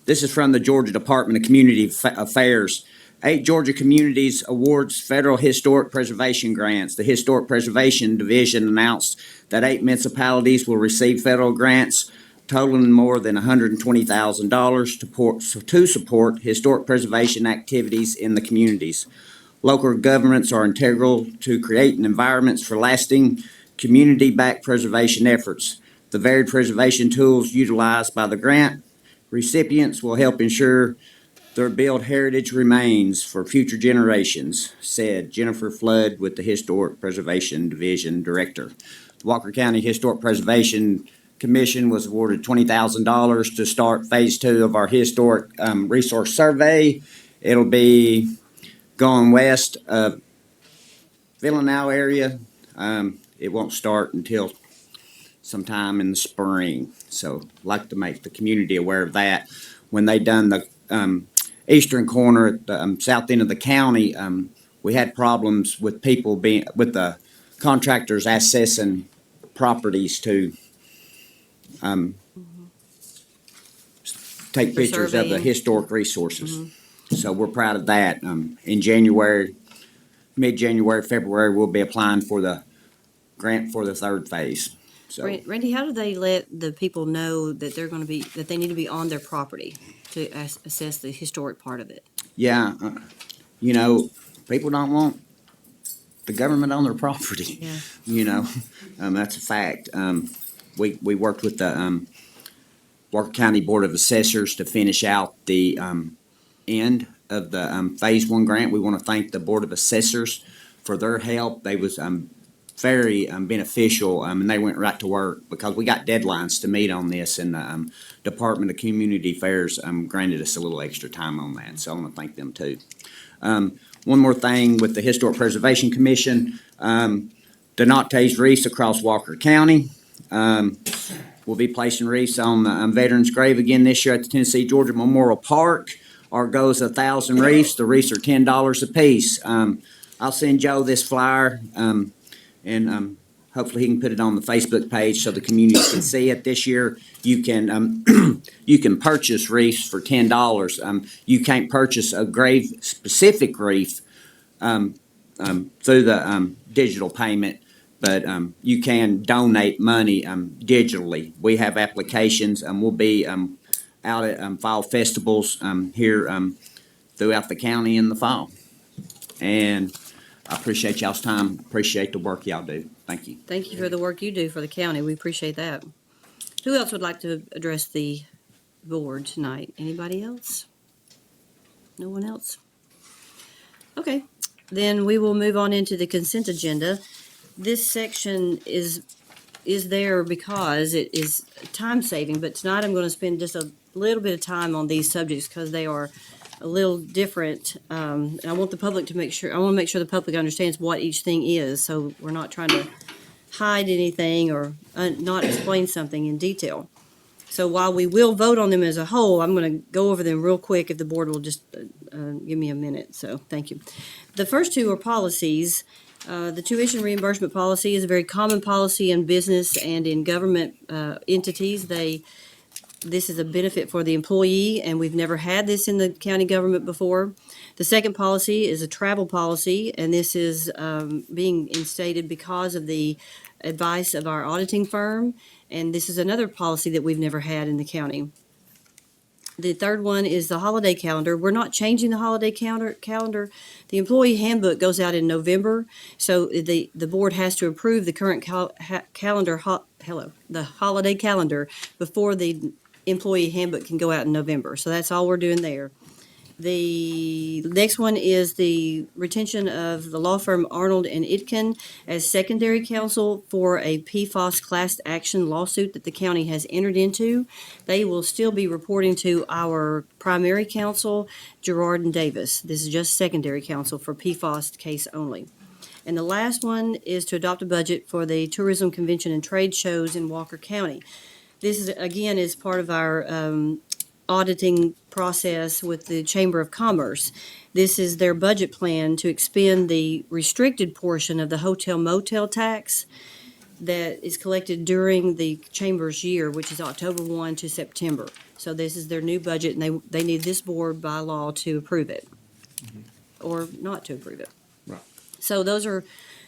This is from the Georgia Department of Community Affairs. 8 Georgia communities awards federal historic preservation grants. The Historic Preservation Division announced that 8 municipalities will receive federal grants totaling more than $120,000 to support historic preservation activities in the communities. Local governments are integral to creating environments for lasting community-backed preservation efforts. The varied preservation tools utilized by the grant recipients will help ensure their built heritage remains for future generations, said Jennifer Flood with the Historic Preservation Division Director. The Walker County Historic Preservation Commission was awarded $20,000 to start phase 2 of our historic resource survey. It'll be going west of Villanelle area. It won't start until sometime in the spring. So I'd like to make the community aware of that. When they done the eastern corner at the south end of the county, we had problems with people with the contractors accessing properties to take pictures of the surveying. historic resources. So we're proud of that. In January, mid-January, February, we'll be applying for the grant for the third phase. So, Randy, how do they let the people know that they're going to be, that they need to be on their property to assess the historic part of it? yeah, people don't want the government on their property. Yeah. That's a fact. We worked with the Walker County Board of Assessors to finish out the end of the Phase 1 grant. We want to thank the Board of Assessors for their help. They was very beneficial, and they went right to work because we got deadlines to meet on this, and the Department of Community Affairs granted us a little extra time on that, so I want to thank them too. One more thing with the Historic Preservation Commission, Donate's wreaths across Walker County. We'll be placing wreaths on the Veterans Grave again this year at the Tennessee Georgia Memorial Park. Our goal is 1,000 wreaths. The wreaths are $10 a piece. I'll send Joe this flyer, and hopefully he can put it on the Facebook page so the community can see it. This year, you can you can purchase wreaths for $10. You can't purchase a grave-specific wreath through the digital payment, but you can donate money digitally. We have applications, and we'll be out at fall festivals here throughout the county in the fall. And I appreciate y'all's time, appreciate the work y'all do. Thank you. Thank you for the work you do for the county. We appreciate that. Who else would like to address the board tonight? Anybody else? No one else? Okay, then we will move on into the consent agenda. This section is there because it is time saving, but tonight I'm going to spend just a little bit of time on these subjects because they are a little different. And I want the public to make sure the public understands what each thing is, so we're not trying to hide anything or not explain something in detail. So while we will vote on them as a whole, I'm going to go over them real quick if the board will just give me a minute. So thank you. The first two are policies. The tuition reimbursement policy is a very common policy in business and in government entities. This is a benefit for the employee, and we've never had this in the county government before. The second policy is a travel policy, and this is being instated because of the advice of our auditing firm, and this is another policy that we've never had in the county. The third one is the holiday calendar. We're not changing the holiday calendar. The employee handbook goes out in November, so the board has to approve the current the holiday calendar before the employee handbook can go out in November. So that's all we're doing there. The next one is the retention of the law firm Arnold and Itkin as secondary counsel for a PFAS class action lawsuit that the county has entered into. They will still be reporting to our primary counsel, Gerard and Davis. This is just secondary counsel for PFAS case only. And the last one is to adopt a budget for the tourism convention and trade shows in Walker County. This is, again, is part of our auditing process with the Chamber of Commerce. This is their budget plan to expend the restricted portion of the hotel motel tax that is collected during the Chamber's year, which is October 1 to September. So this is their new budget, and they need this board by law to approve it, or not to approve it. Right. So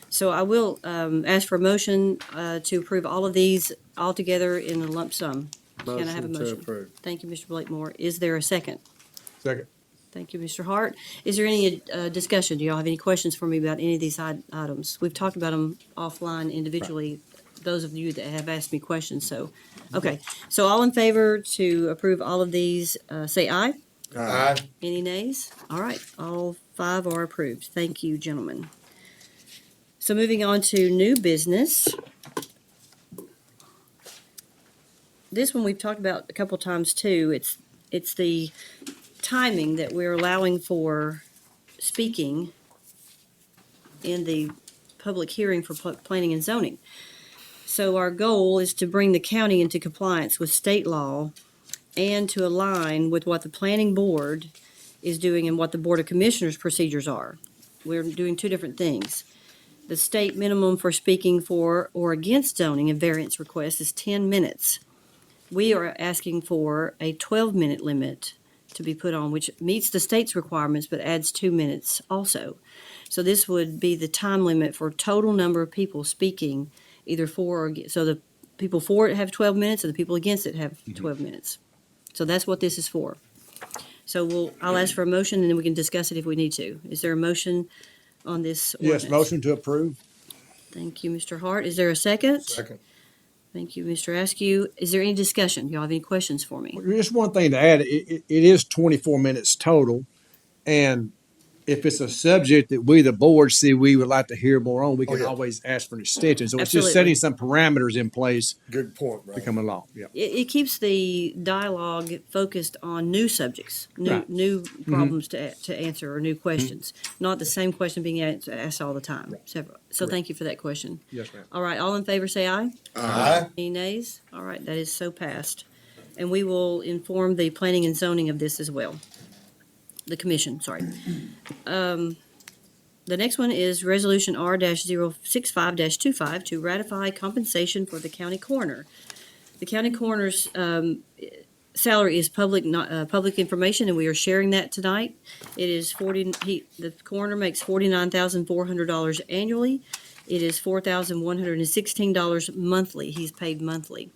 so I will ask for a motion to approve all of these altogether in a lump sum. Can I have a Motion to motion? approve. Thank you, Mr. Blakemore. Is there a second? Second. Thank you, Mr. Hart. Is there any discussion? Do y'all have any questions for me about any of these items? We've talked about them offline individually, those of you that have asked me questions, so, okay. So all in favor to approve all of these, say aye. Aye. Any nays? All right, all 5 are approved. Thank you, gentlemen. So moving on to new business. This one we've talked about a couple times too. It's the timing that we're allowing for speaking in the public hearing for planning and zoning. So our goal is to bring the county into compliance with state law and to align with what the planning board is doing and what the Board of Commissioners procedures are. We're doing 2 different things. The state minimum for speaking for or against zoning and variance requests is 10 minutes. We are asking for a 12-minute limit to be put on, which meets the state's requirements but adds 2 minutes also. So this would be the time limit for total number of people speaking, either for or against. So the people for it have 12 minutes and the people against it have 12 minutes. So that's what this is for. So I'll ask for a motion and then we can discuss it if we need to. Is there a motion on this ordinance? Yes, motion to approve. Thank you, Mr. Hart. Is there a second? Second. Thank you, Mr. Askew. Is there any discussion? Y'all have any questions for me? Just one thing to add, it is 24 minutes total. And if it's a subject that we, the board, see we would like to hear more on, we can always ask for an extension. So it's just Absolutely. setting some parameters in place Good point, to right? come along. Yeah. It keeps the dialogue focused on new subjects, Right. new problems to answer or new questions, not the same question being asked all the time. Several. So thank you for that question. Yes, ma'am. All right, all in favor say aye. Aye. Any nays? All right, that is so passed. And we will inform the planning and zoning of this as well. The commission, sorry. The next one is Resolution R-065-25 to ratify compensation for the county coroner. The county coroner's salary is public information, and we are sharing that tonight. It is the coroner makes $49,400 annually. It is $4,116 monthly. He's paid monthly.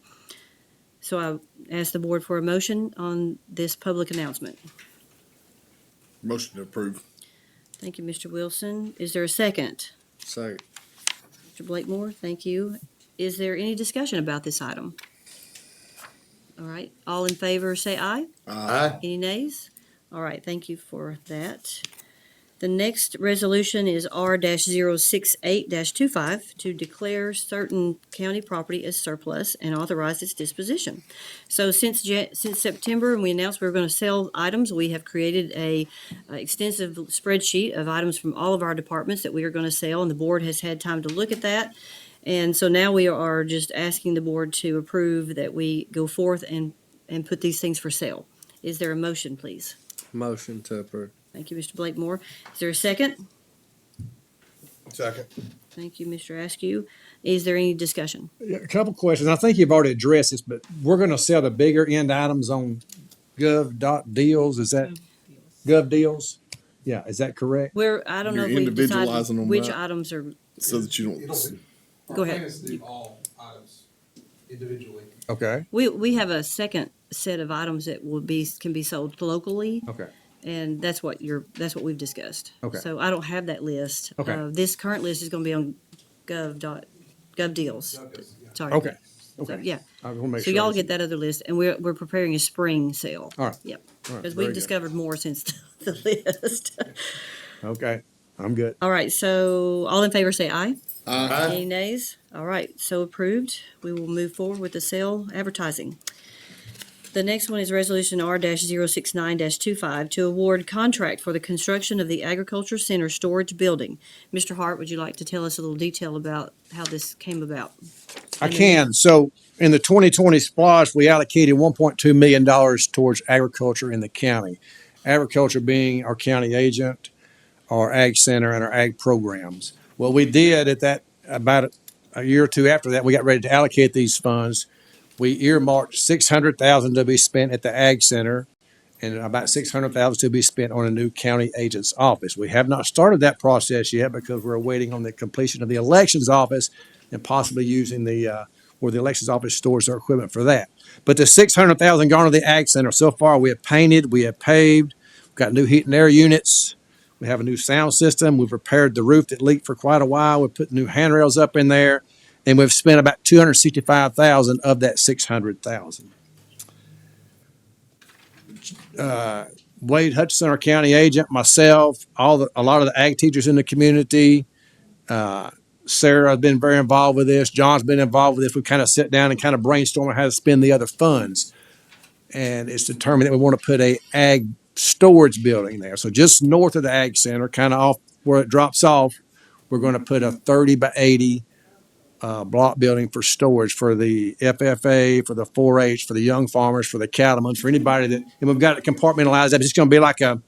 So I ask the board for a motion on this public announcement. Motion to approve. Thank you, Mr. Wilson. Is there a second? Second. Mr. Blakemore, thank you. Is there any discussion about this item? All right, all in favor say aye. Aye. Any nays? All right, thank you for that. The next resolution is R-068-25 to declare certain county property as surplus and authorize its disposition. So since September, when we announced we were going to sell items, we have created a extensive spreadsheet of items from all of our departments that we are going to sell, and the board has had time to look at that. And so now we are just asking the board to approve that we go forth and put these things for sale. Is there a motion, please? Motion to approve. Thank you, Mr. Blakemore. Is there a second? Second. Thank you, Mr. Askew. Is there any discussion? Yeah, a couple questions. I think you've already addressed this, but we're going to sell the bigger end items on gov.deals. Is that gov deals? Yeah, is that correct? I don't know if You're we've decided individualizing them which that. items are, So that you don't. go ahead. all items individually. Okay. We have a second set of items that can be sold locally, Okay. and that's what we've discussed. Okay. So I don't have that list. Okay. This current list is going to be on gov deals. Sorry. Okay. So, Okay. yeah. I want to make So sure. y'all get that other list, and we're preparing a spring sale. All right. Yep. All right, Because very we've good. discovered more since the list. Okay. I'm good. All right, so all in favor say aye. Aye. Any nays? All right, so approved. We will move forward with the sale advertising. The next one is Resolution R-069-25 to award contract for the construction of the Agriculture Center Storage Building. Mr. Hart, would you like to tell us a little detail about how this came about? I can. So in the 2020 SPLOST, we allocated $1.2 million towards agriculture in the county. Agriculture being our county agent, our ag center, and our ag programs. What we did at that, about a year or two after that, we got ready to allocate these funds. We earmarked $600,000 to be spent at the ag center and about $600,000 to be spent on a new county agent's office. We have not started that process yet because we're waiting on the completion of the elections office and possibly using where the elections office stores their equipment for that. But the $600,000 gone to the ag center. So far, we have painted, we have paved, got new heat and air units. We have a new sound system. We've repaired the roof that leaked for quite a while. We've put new handrails up in there, and we've spent about $265,000 of that $600,000. Wade Hutchinson, our county agent, myself, a lot of the ag teachers in the community. Sarah has been very involved with this. John's been involved with this. We kind of sit down and kind of brainstorm how to spend the other funds. And it's determined that we want to put a ag storage building there. So just north of the ag center, kind of off where it drops off, we're going to put a 30 by 80 block building for storage for the FFA, for the 4-H, for the young farmers, for the cattlemen, for anybody that, and we've got it compartmentalized. It's just going to be like a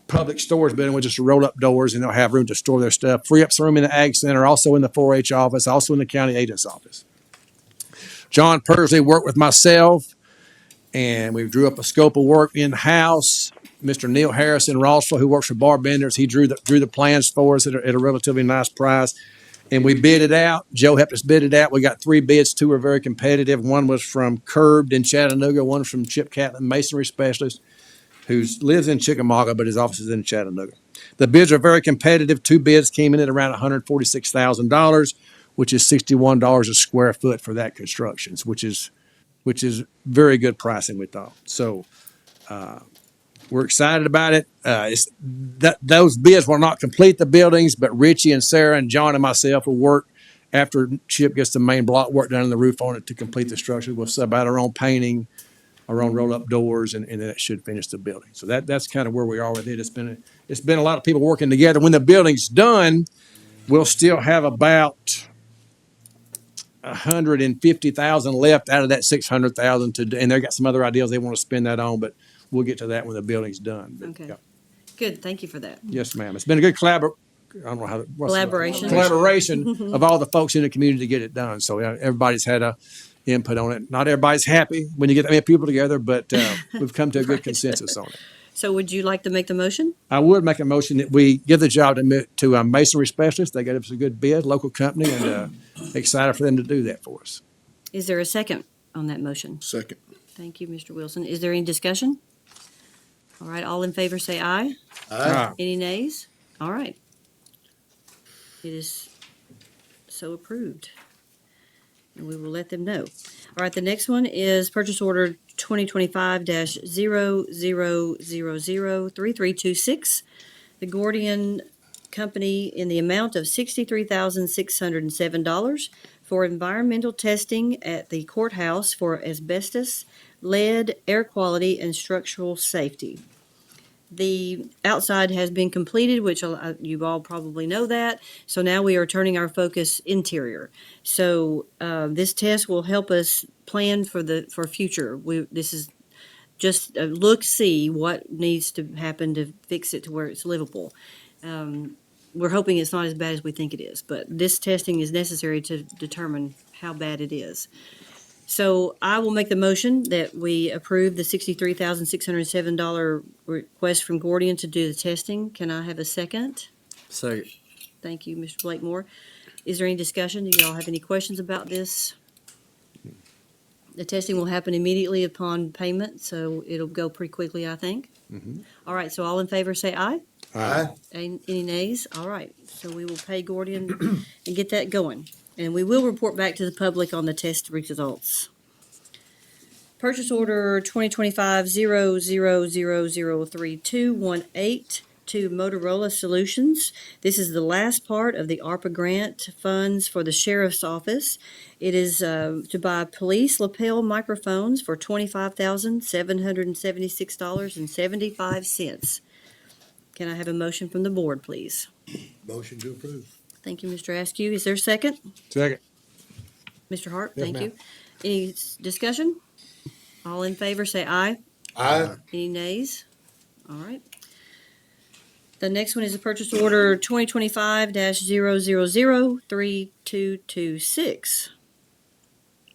public storage building with just roll up doors, and they'll have room to store their stuff. Free up some room in the ag center, also in the 4-H office, also in the county agent's office. John Persley worked with myself, and we drew up a scope of work in-house. Mr. Neil Harris in Rossville, who works for Bar Benders, he drew the plans for us at a relatively nice price. And we bid it out. Joe helped us bid it out. We got 3 bids. 2 were very competitive. One was from Curbed in Chattanooga. One from Chip Catlin, masonry specialist, who lives in Chickamauga, but his office is in Chattanooga. The bids are very competitive. 2 bids came in at around $146,000, which is $61 a square foot for that construction, which is very good pricing, we thought. So we're excited about it. Those bids will not complete the buildings, but Richie and Sarah and John and myself will work after Chip gets the main block work done in the roof on it to complete the structure. We'll sub out our own painting, our own roll-up doors, and then it should finish the building. So that's kind of where we are with it. It's been a lot of people working together. When the building's done, we'll still have about $150,000 left out of that $600,000 to do, and they've got some other ideas they want to spend that on, but we'll get to that when the building's done. But, Okay. yeah. Good, thank you for that. Yes, ma'am. It's been a good collaboration of all the folks in the community to get it done. So everybody's had a input on it. Not everybody's happy when you get that many people together, but we've come to a good consensus on it. So would you like to make the motion? I would make a motion that we give the job to a masonry specialist. They gave us a good bid, local company, and excited for them to do that for us. Is there a second on that motion? Second. Thank you, Mr. Wilson. Is there any discussion? All right, all in favor say aye. Aye. Any nays? All right. It is so approved. And we will let them know. All right, the next one is purchase order 2025-00003326. The Gordian Company in the amount of $63,607 for environmental testing at the courthouse for asbestos, lead, air quality, and structural safety. The outside has been completed, which you all probably know that. So now we are turning our focus interior. So this test will help us plan for future. This is just a see what needs to happen to fix it to where it's livable. We're hoping it's not as bad as we think it is, but this testing is necessary to determine how bad it is. So I will make the motion that we approve the $63,607 request from Gordian to do the testing. Can I have a second? Second. Thank you, Mr. Blakemore. Is there any discussion? Do you all have any questions about this? The testing will happen immediately upon payment, so it'll go pretty quickly, I think. Mm-hmm. All right, so all in favor say aye. Aye. Any nays? All right, so we will pay Gordian and get that going. And we will report back to the public on the test results. Purchase order 2025-00003218 to Motorola Solutions. This is the last part of the ARPA grant funds for the Sheriff's Office. It is to buy police lapel microphones for $25,776.75. Can I have a motion from the board, please? Motion to approve. Thank you, Mr. Askew. Is there a second? Second. Mr. Hart, Yes, thank ma'am. you. Any discussion? All in favor, say aye. Aye. Any nays? All right. The next one is a purchase order 2025-00032226.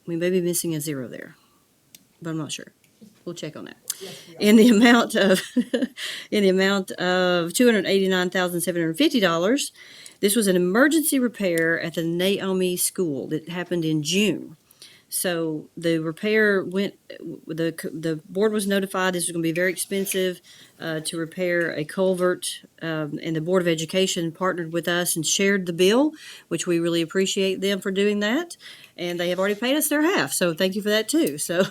We may be missing a zero there, but I'm not sure. We'll check on that. In the amount of $289,750. This was an emergency repair at the Naomi School that happened in June. So the repair went, the board was notified this was going to be very expensive to repair a culvert. And the Board of Education partnered with us and shared the bill, which we really appreciate them for doing that. And they have already paid us their half, so thank you for that too. So,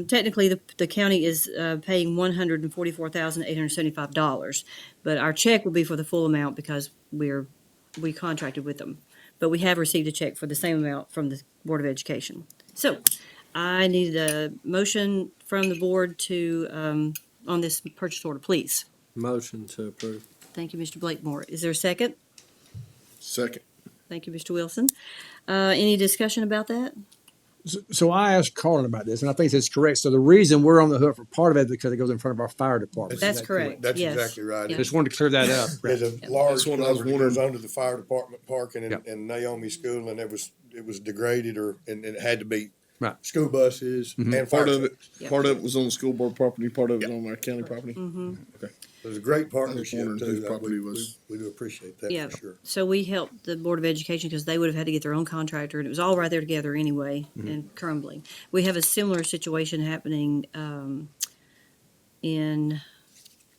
technically, the county is paying $144,875, but our check will be for the full amount because we contracted with them. But we have received a check for the same amount from the Board of Education. So I need a motion from the board to, on this purchase order, please. Motion to approve. Thank you, Mr. Blakemore. Is there a second? Second. Thank you, Mr. Wilson. Any discussion about that? So I asked Carlin about this, and I think it's correct. So the reason we're on the hook for part of it is because it goes in front of our fire department. That's correct. That's Yes. exactly right. Yeah. Just wanted to clear that up. There's a large That's what I was culvert that wondering. goes under the fire department parking Yep. and Naomi School, and it was degraded and it had to be Right. school buses and fire Part of trucks. it, Yep. part of it was on the school board property, part of it was on our county property. Mm-hmm. It was a great partnership wondering whose too. property We- was- We do appreciate that Yeah. for sure. So we helped the Board of Education because they would have had to get their own contractor, and it was all right there together anyway, and crumbling. We have a similar situation happening in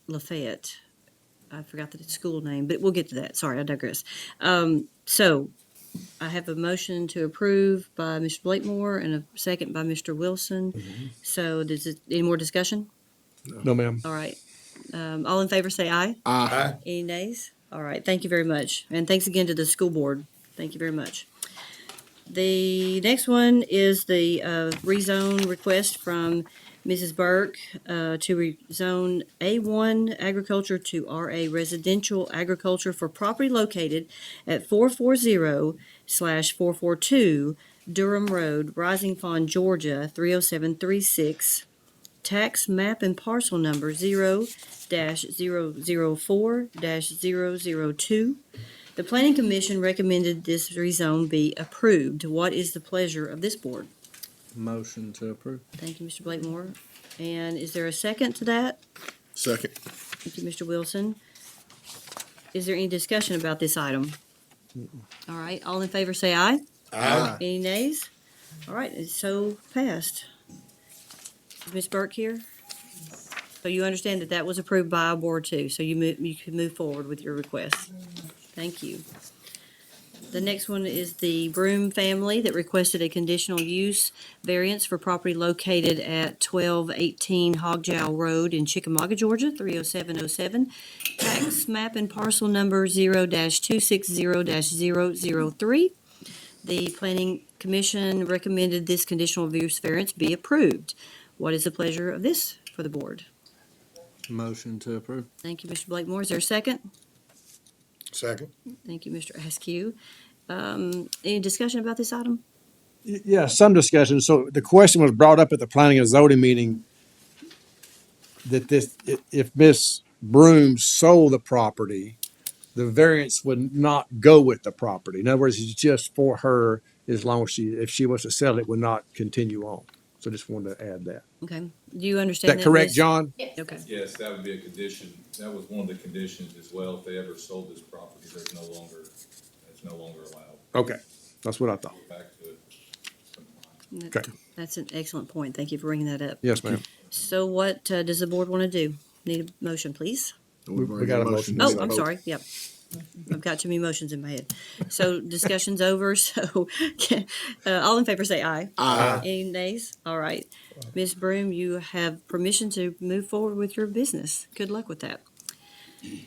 Lafayette. I forgot the school name, but we'll get to that. Sorry, I digress. So I have a motion to approve by Mr. Blakemore and a second by Mr. Wilson. So any more discussion? No, ma'am. All right. All in favor, say aye. Aye. Any nays? All right, thank you very much. And thanks again to the school board. Thank you very much. The next one is the rezone request from Mrs. Burke to rezone A1 agriculture to RA residential agriculture for property located at 440/442 Durham Road, Rising Fawn, Georgia, 30736. Tax map and parcel number 0-004-002. The Planning Commission recommended this rezone be approved. What is the pleasure of this board? Motion to approve. Thank you, Mr. Blakemore. And is there a second to that? Second. Thank you, Mr. Wilson. Is there any discussion about this item? All right, all in favor say aye. Aye. Any nays? All right, it's so passed. Is Ms. Burke here? So you understand that that was approved by our board too, so you can move forward with your request. Thank you. The next one is the Broom family that requested a conditional use variance for property located at 1218 Hogjow Road in Chickamauga, Georgia, 30707. Tax map and parcel number 0-260-003. The Planning Commission recommended this conditional use variance be approved. What is the pleasure of this for the board? Motion to approve. Thank you, Mr. Blakemore. Is there a second? Second. Thank you, Mr. Askew. Any discussion about this item? Yeah, some discussion. So the question was brought up at the planning and zoning meeting that if Miss Broom sold the property, the variance would not go with the property. In other words, it's just for her as long as if she wants to sell it, would not continue on. So just wanted to add that. Okay. Do you Is understand that correct, Ms.? John? Okay. Yes, that would be a condition. That was one of the conditions as well. If they ever sold this property, it's no longer allowed. Okay, that's what I thought. Go back to Okay. That's an excellent point. Thank you for bringing that up. Yes, ma'am. So what does the board want to do? Need a motion, please? We got a motion. Oh, I'm sorry. Yep. I've got too many motions in my head. So discussion's over. So all in favor say aye. Aye. Any nays? All right. Ms. Broom, you have permission to move forward with your business. Good luck with that.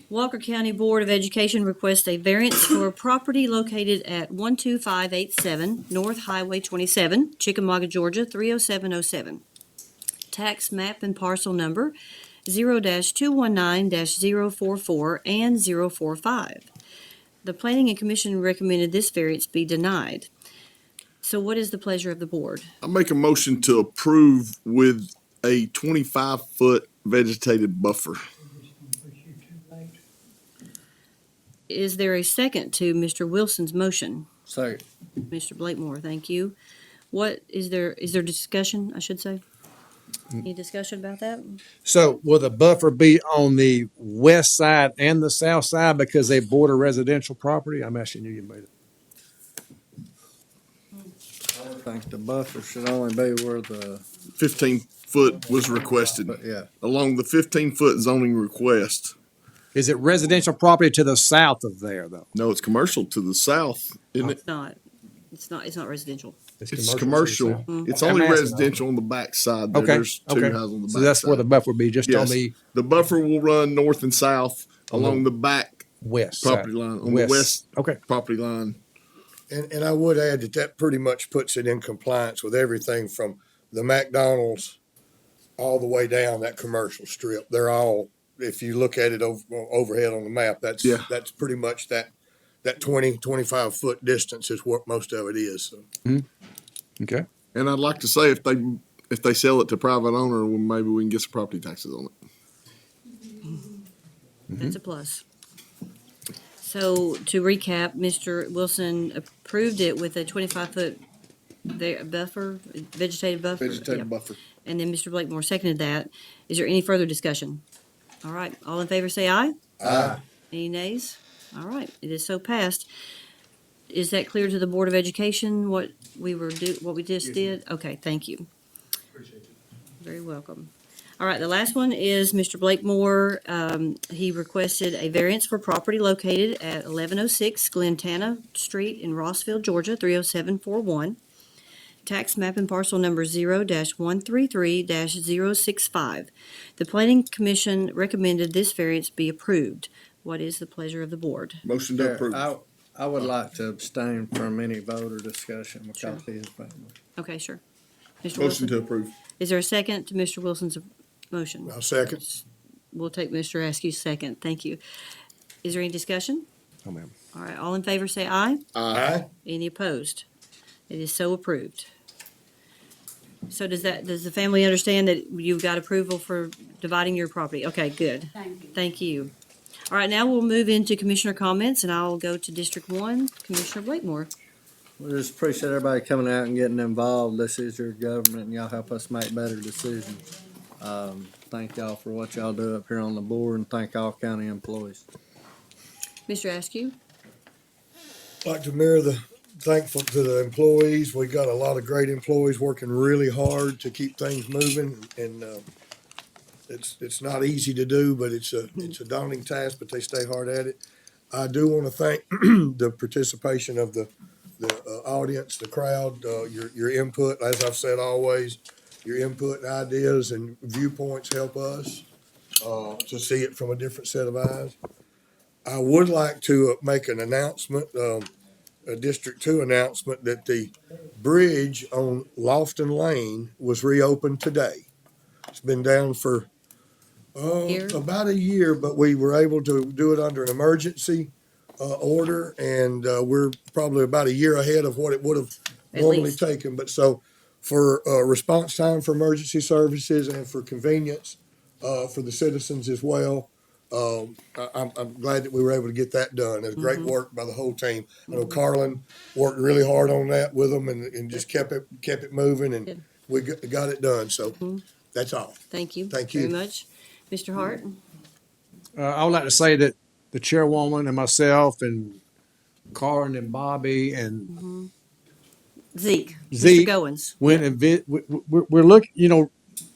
Walker County Board of Education requests a variance for a property located at 12587 North Highway 27, Chickamauga, Georgia, 30707. Tax map and parcel number 0-219-044 and 045. The Planning and Commission recommended this variance be denied. So what is the pleasure of the board? I make a motion to approve with a 25-foot vegetated buffer. Is there a second to Mr. Wilson's motion? Second. Mr. Blakemore, thank you. What, is there discussion, I should say? Any discussion about that? So will the buffer be on the west side and the south side because they border residential property? I'm asking you, you made it. think the buffer should only be where the, 15 foot was requested. yeah. Along the 15 foot zoning request. Is it residential property to the south of there, though? No, it's commercial to the south, isn't it? It's not. It's not residential. It's commercial. Mm. It's I'm only asking, residential on the back side. There. Okay, There's two okay. houses on the back So that's side. where the buffer would be, just on Yes. the The buffer will run north and south along the back west property side. line, on the west Okay. property line. And I would add that that pretty much puts it in compliance with everything from the McDonald's all the way down that commercial strip. They're all, if you look at it overhead on the map, that's pretty much that 20, 25 foot distance is what most of it is. So. Okay. And I'd like to say if they sell it to private owner, well, maybe we can get some property taxes on it. That's a plus. So to recap, Mr. Wilson approved it with a 25-foot buffer, vegetative buffer. Vegetative Yeah. buffer. And then Mr. Blakemore seconded that. Is there any further discussion? All right, all in favor say aye. Aye. Any nays? All right, it is so passed. Is that clear to the Board of Education, what we just did? Okay, thank you. Very welcome. All right, the last one is Mr. Blakemore. He requested a variance for property located at 1106 Glentana Street in Rossville, Georgia, 30741. Tax map and parcel number 0-133-065. The Planning Commission recommended this variance be approved. What is the pleasure of the board? Motion to approve. I would like to abstain from any vote or discussion because he is family. Okay, sure. Mr. Motion Wilson, to approve. is there a second to Mr. Wilson's motion? I'll second. We'll take Mr. Askew's second. Thank you. Is there any discussion? No, ma'am. All right, all in favor say aye. Aye. Any opposed? It is so approved. So does the family understand that you've got approval for dividing your property? Okay, good. Thank you. Thank you. All right, now we'll move into commissioner comments, and I'll go to District 1, Commissioner Blakemore. We just appreciate everybody coming out and getting involved. This is your government and y'all help us make better decisions. Thank y'all for what y'all do up here on the board and thank all county employees. Mr. Askew? Like to mirror thankful to the employees. We got a lot of great employees working really hard to keep things moving, and it's not easy to do, but it's a daunting task, but they stay hard at it. I do want to thank the participation of the audience, the crowd, your input. As I've said always, your input and ideas and viewpoints help us to see it from a different set of eyes. I would like to make an announcement, a District 2 announcement, that the bridge on Lofton Lane was reopened today. It's been down for about a year, but we were able to do it under an emergency order, and we're probably about a year ahead of what it would have normally taken. But so for response time for emergency services and for convenience for the citizens as well, I'm glad that we were able to get that done. It was great work by the whole team. I know Carlin worked really hard on that with them and just kept it moving, and we got it done. So that's all. Thank you. Thank you very much. Mr. Hart? I would like to say that the chairwoman and myself and Carlin and Bobby and Zeke. Mr. Goins. went and we're looking,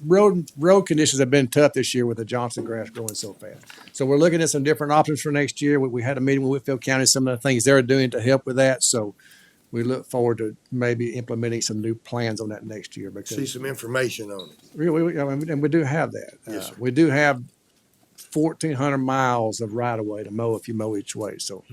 road conditions have been tough this year with the Johnson grass growing so fast. So we're looking at some different options for next year. We had a meeting with Whitfield County, some of the things they're doing to help with that. So we look forward to maybe implementing some new plans on that next year. Because see some information on it. Really, and we do have that. Yes, sir. We do have 1,400 miles of right of way to mow if you mow each way. So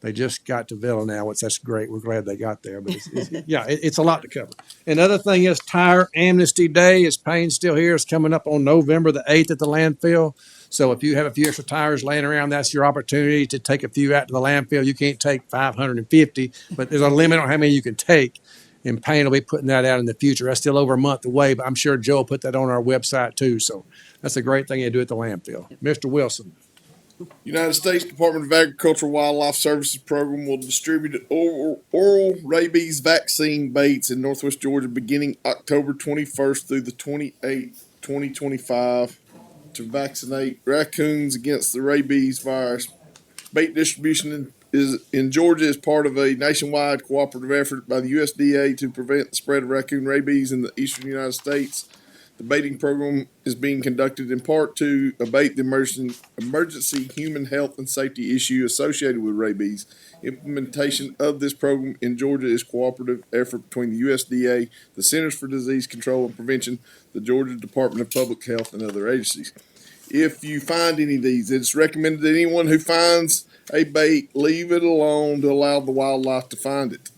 they just got to Villa now, which that's great. We're glad they got there, but it's a lot to cover. Another thing is Tire Amnesty Day. Is Payne still here? It's coming up on November the 8th at the landfill. So if you have a few extra tires laying around, that's your opportunity to take a few out to the landfill. You can't take 550, but there's a limit on how many you can take. And Payne will be putting that out in the future. That's still over a month away, but I'm sure Joe will put that on our website too. So that's a great thing to do at the landfill. Mr. Wilson. United States Department of Agriculture Wildlife Services program will distribute oral rabies vaccine baits in Northwest Georgia beginning October 21st through the 28th, 2025 to vaccinate raccoons against the rabies virus. Bait distribution in Georgia is part of a nationwide cooperative effort by the USDA to prevent the spread of raccoon rabies in the eastern United States. The baiting program is being conducted in part to abate the emergency human health and safety issue associated with rabies. Implementation of this program in Georgia is cooperative effort between the USDA, the Centers for Disease Control and Prevention, the Georgia Department of Public Health, and other agencies. If you find any of these, it's recommended that anyone who finds a bait, leave it alone to allow the wildlife to find it.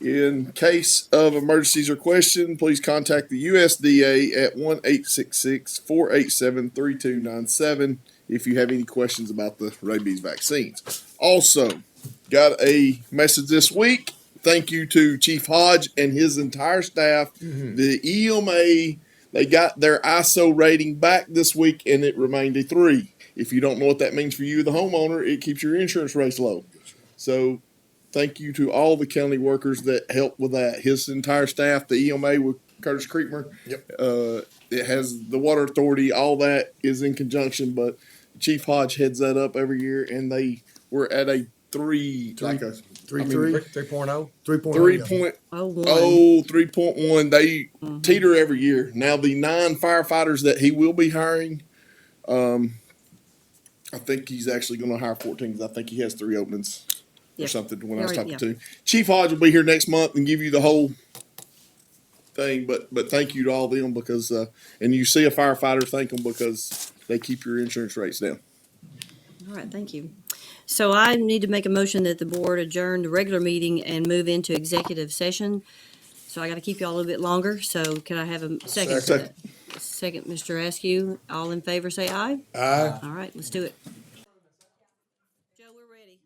In case of emergencies or question, please contact the USDA at 1-866-487-3297 if you have any questions about the rabies vaccines. Also, got a message this week. Thank you to Chief Hodge and his entire staff. The EMA, they got their ISO rating back this week and it remained a 3. If you don't know what that means for you, the homeowner, it keeps your insurance rates low. So thank you to all the county workers that helped with that. His entire staff, the EMA with Curtis Creekmer. Yep. It has the water authority, all that is in conjunction, but Chief Hodge heads that up every year and they were at a 3, like a 3.0. 3.0, Oh, 3.1. They teeter every year. Now the 9 firefighters that he will be hiring, I think he's actually going to hire 14 because I think he has 3 openings or something when I was talking to him. Chief Hodge will be here next month and give you the whole thing, but thank you to all of them because, and you see a firefighter, thank them because they keep your insurance rates down. All right, thank you. So I need to make a motion that the board adjourn the regular meeting and move into executive session. So I got to keep you all a little bit longer, so can I have a second? for that? Second, Mr. Askew. All in favor, say aye. Aye. All right, let's do it. Joe, we're ready.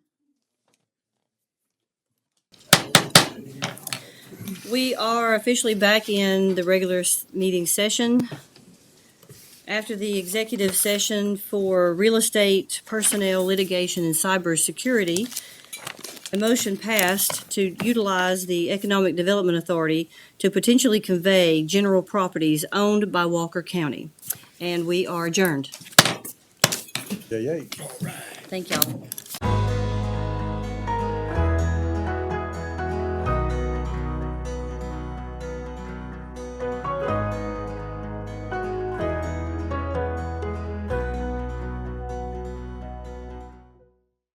We are officially back in the regular meeting session. After the executive session for real estate, personnel, litigation, and cybersecurity, a motion passed to utilize the Economic Development Authority to potentially convey general properties owned by Walker County. And we are adjourned. Yay. Thank y'all.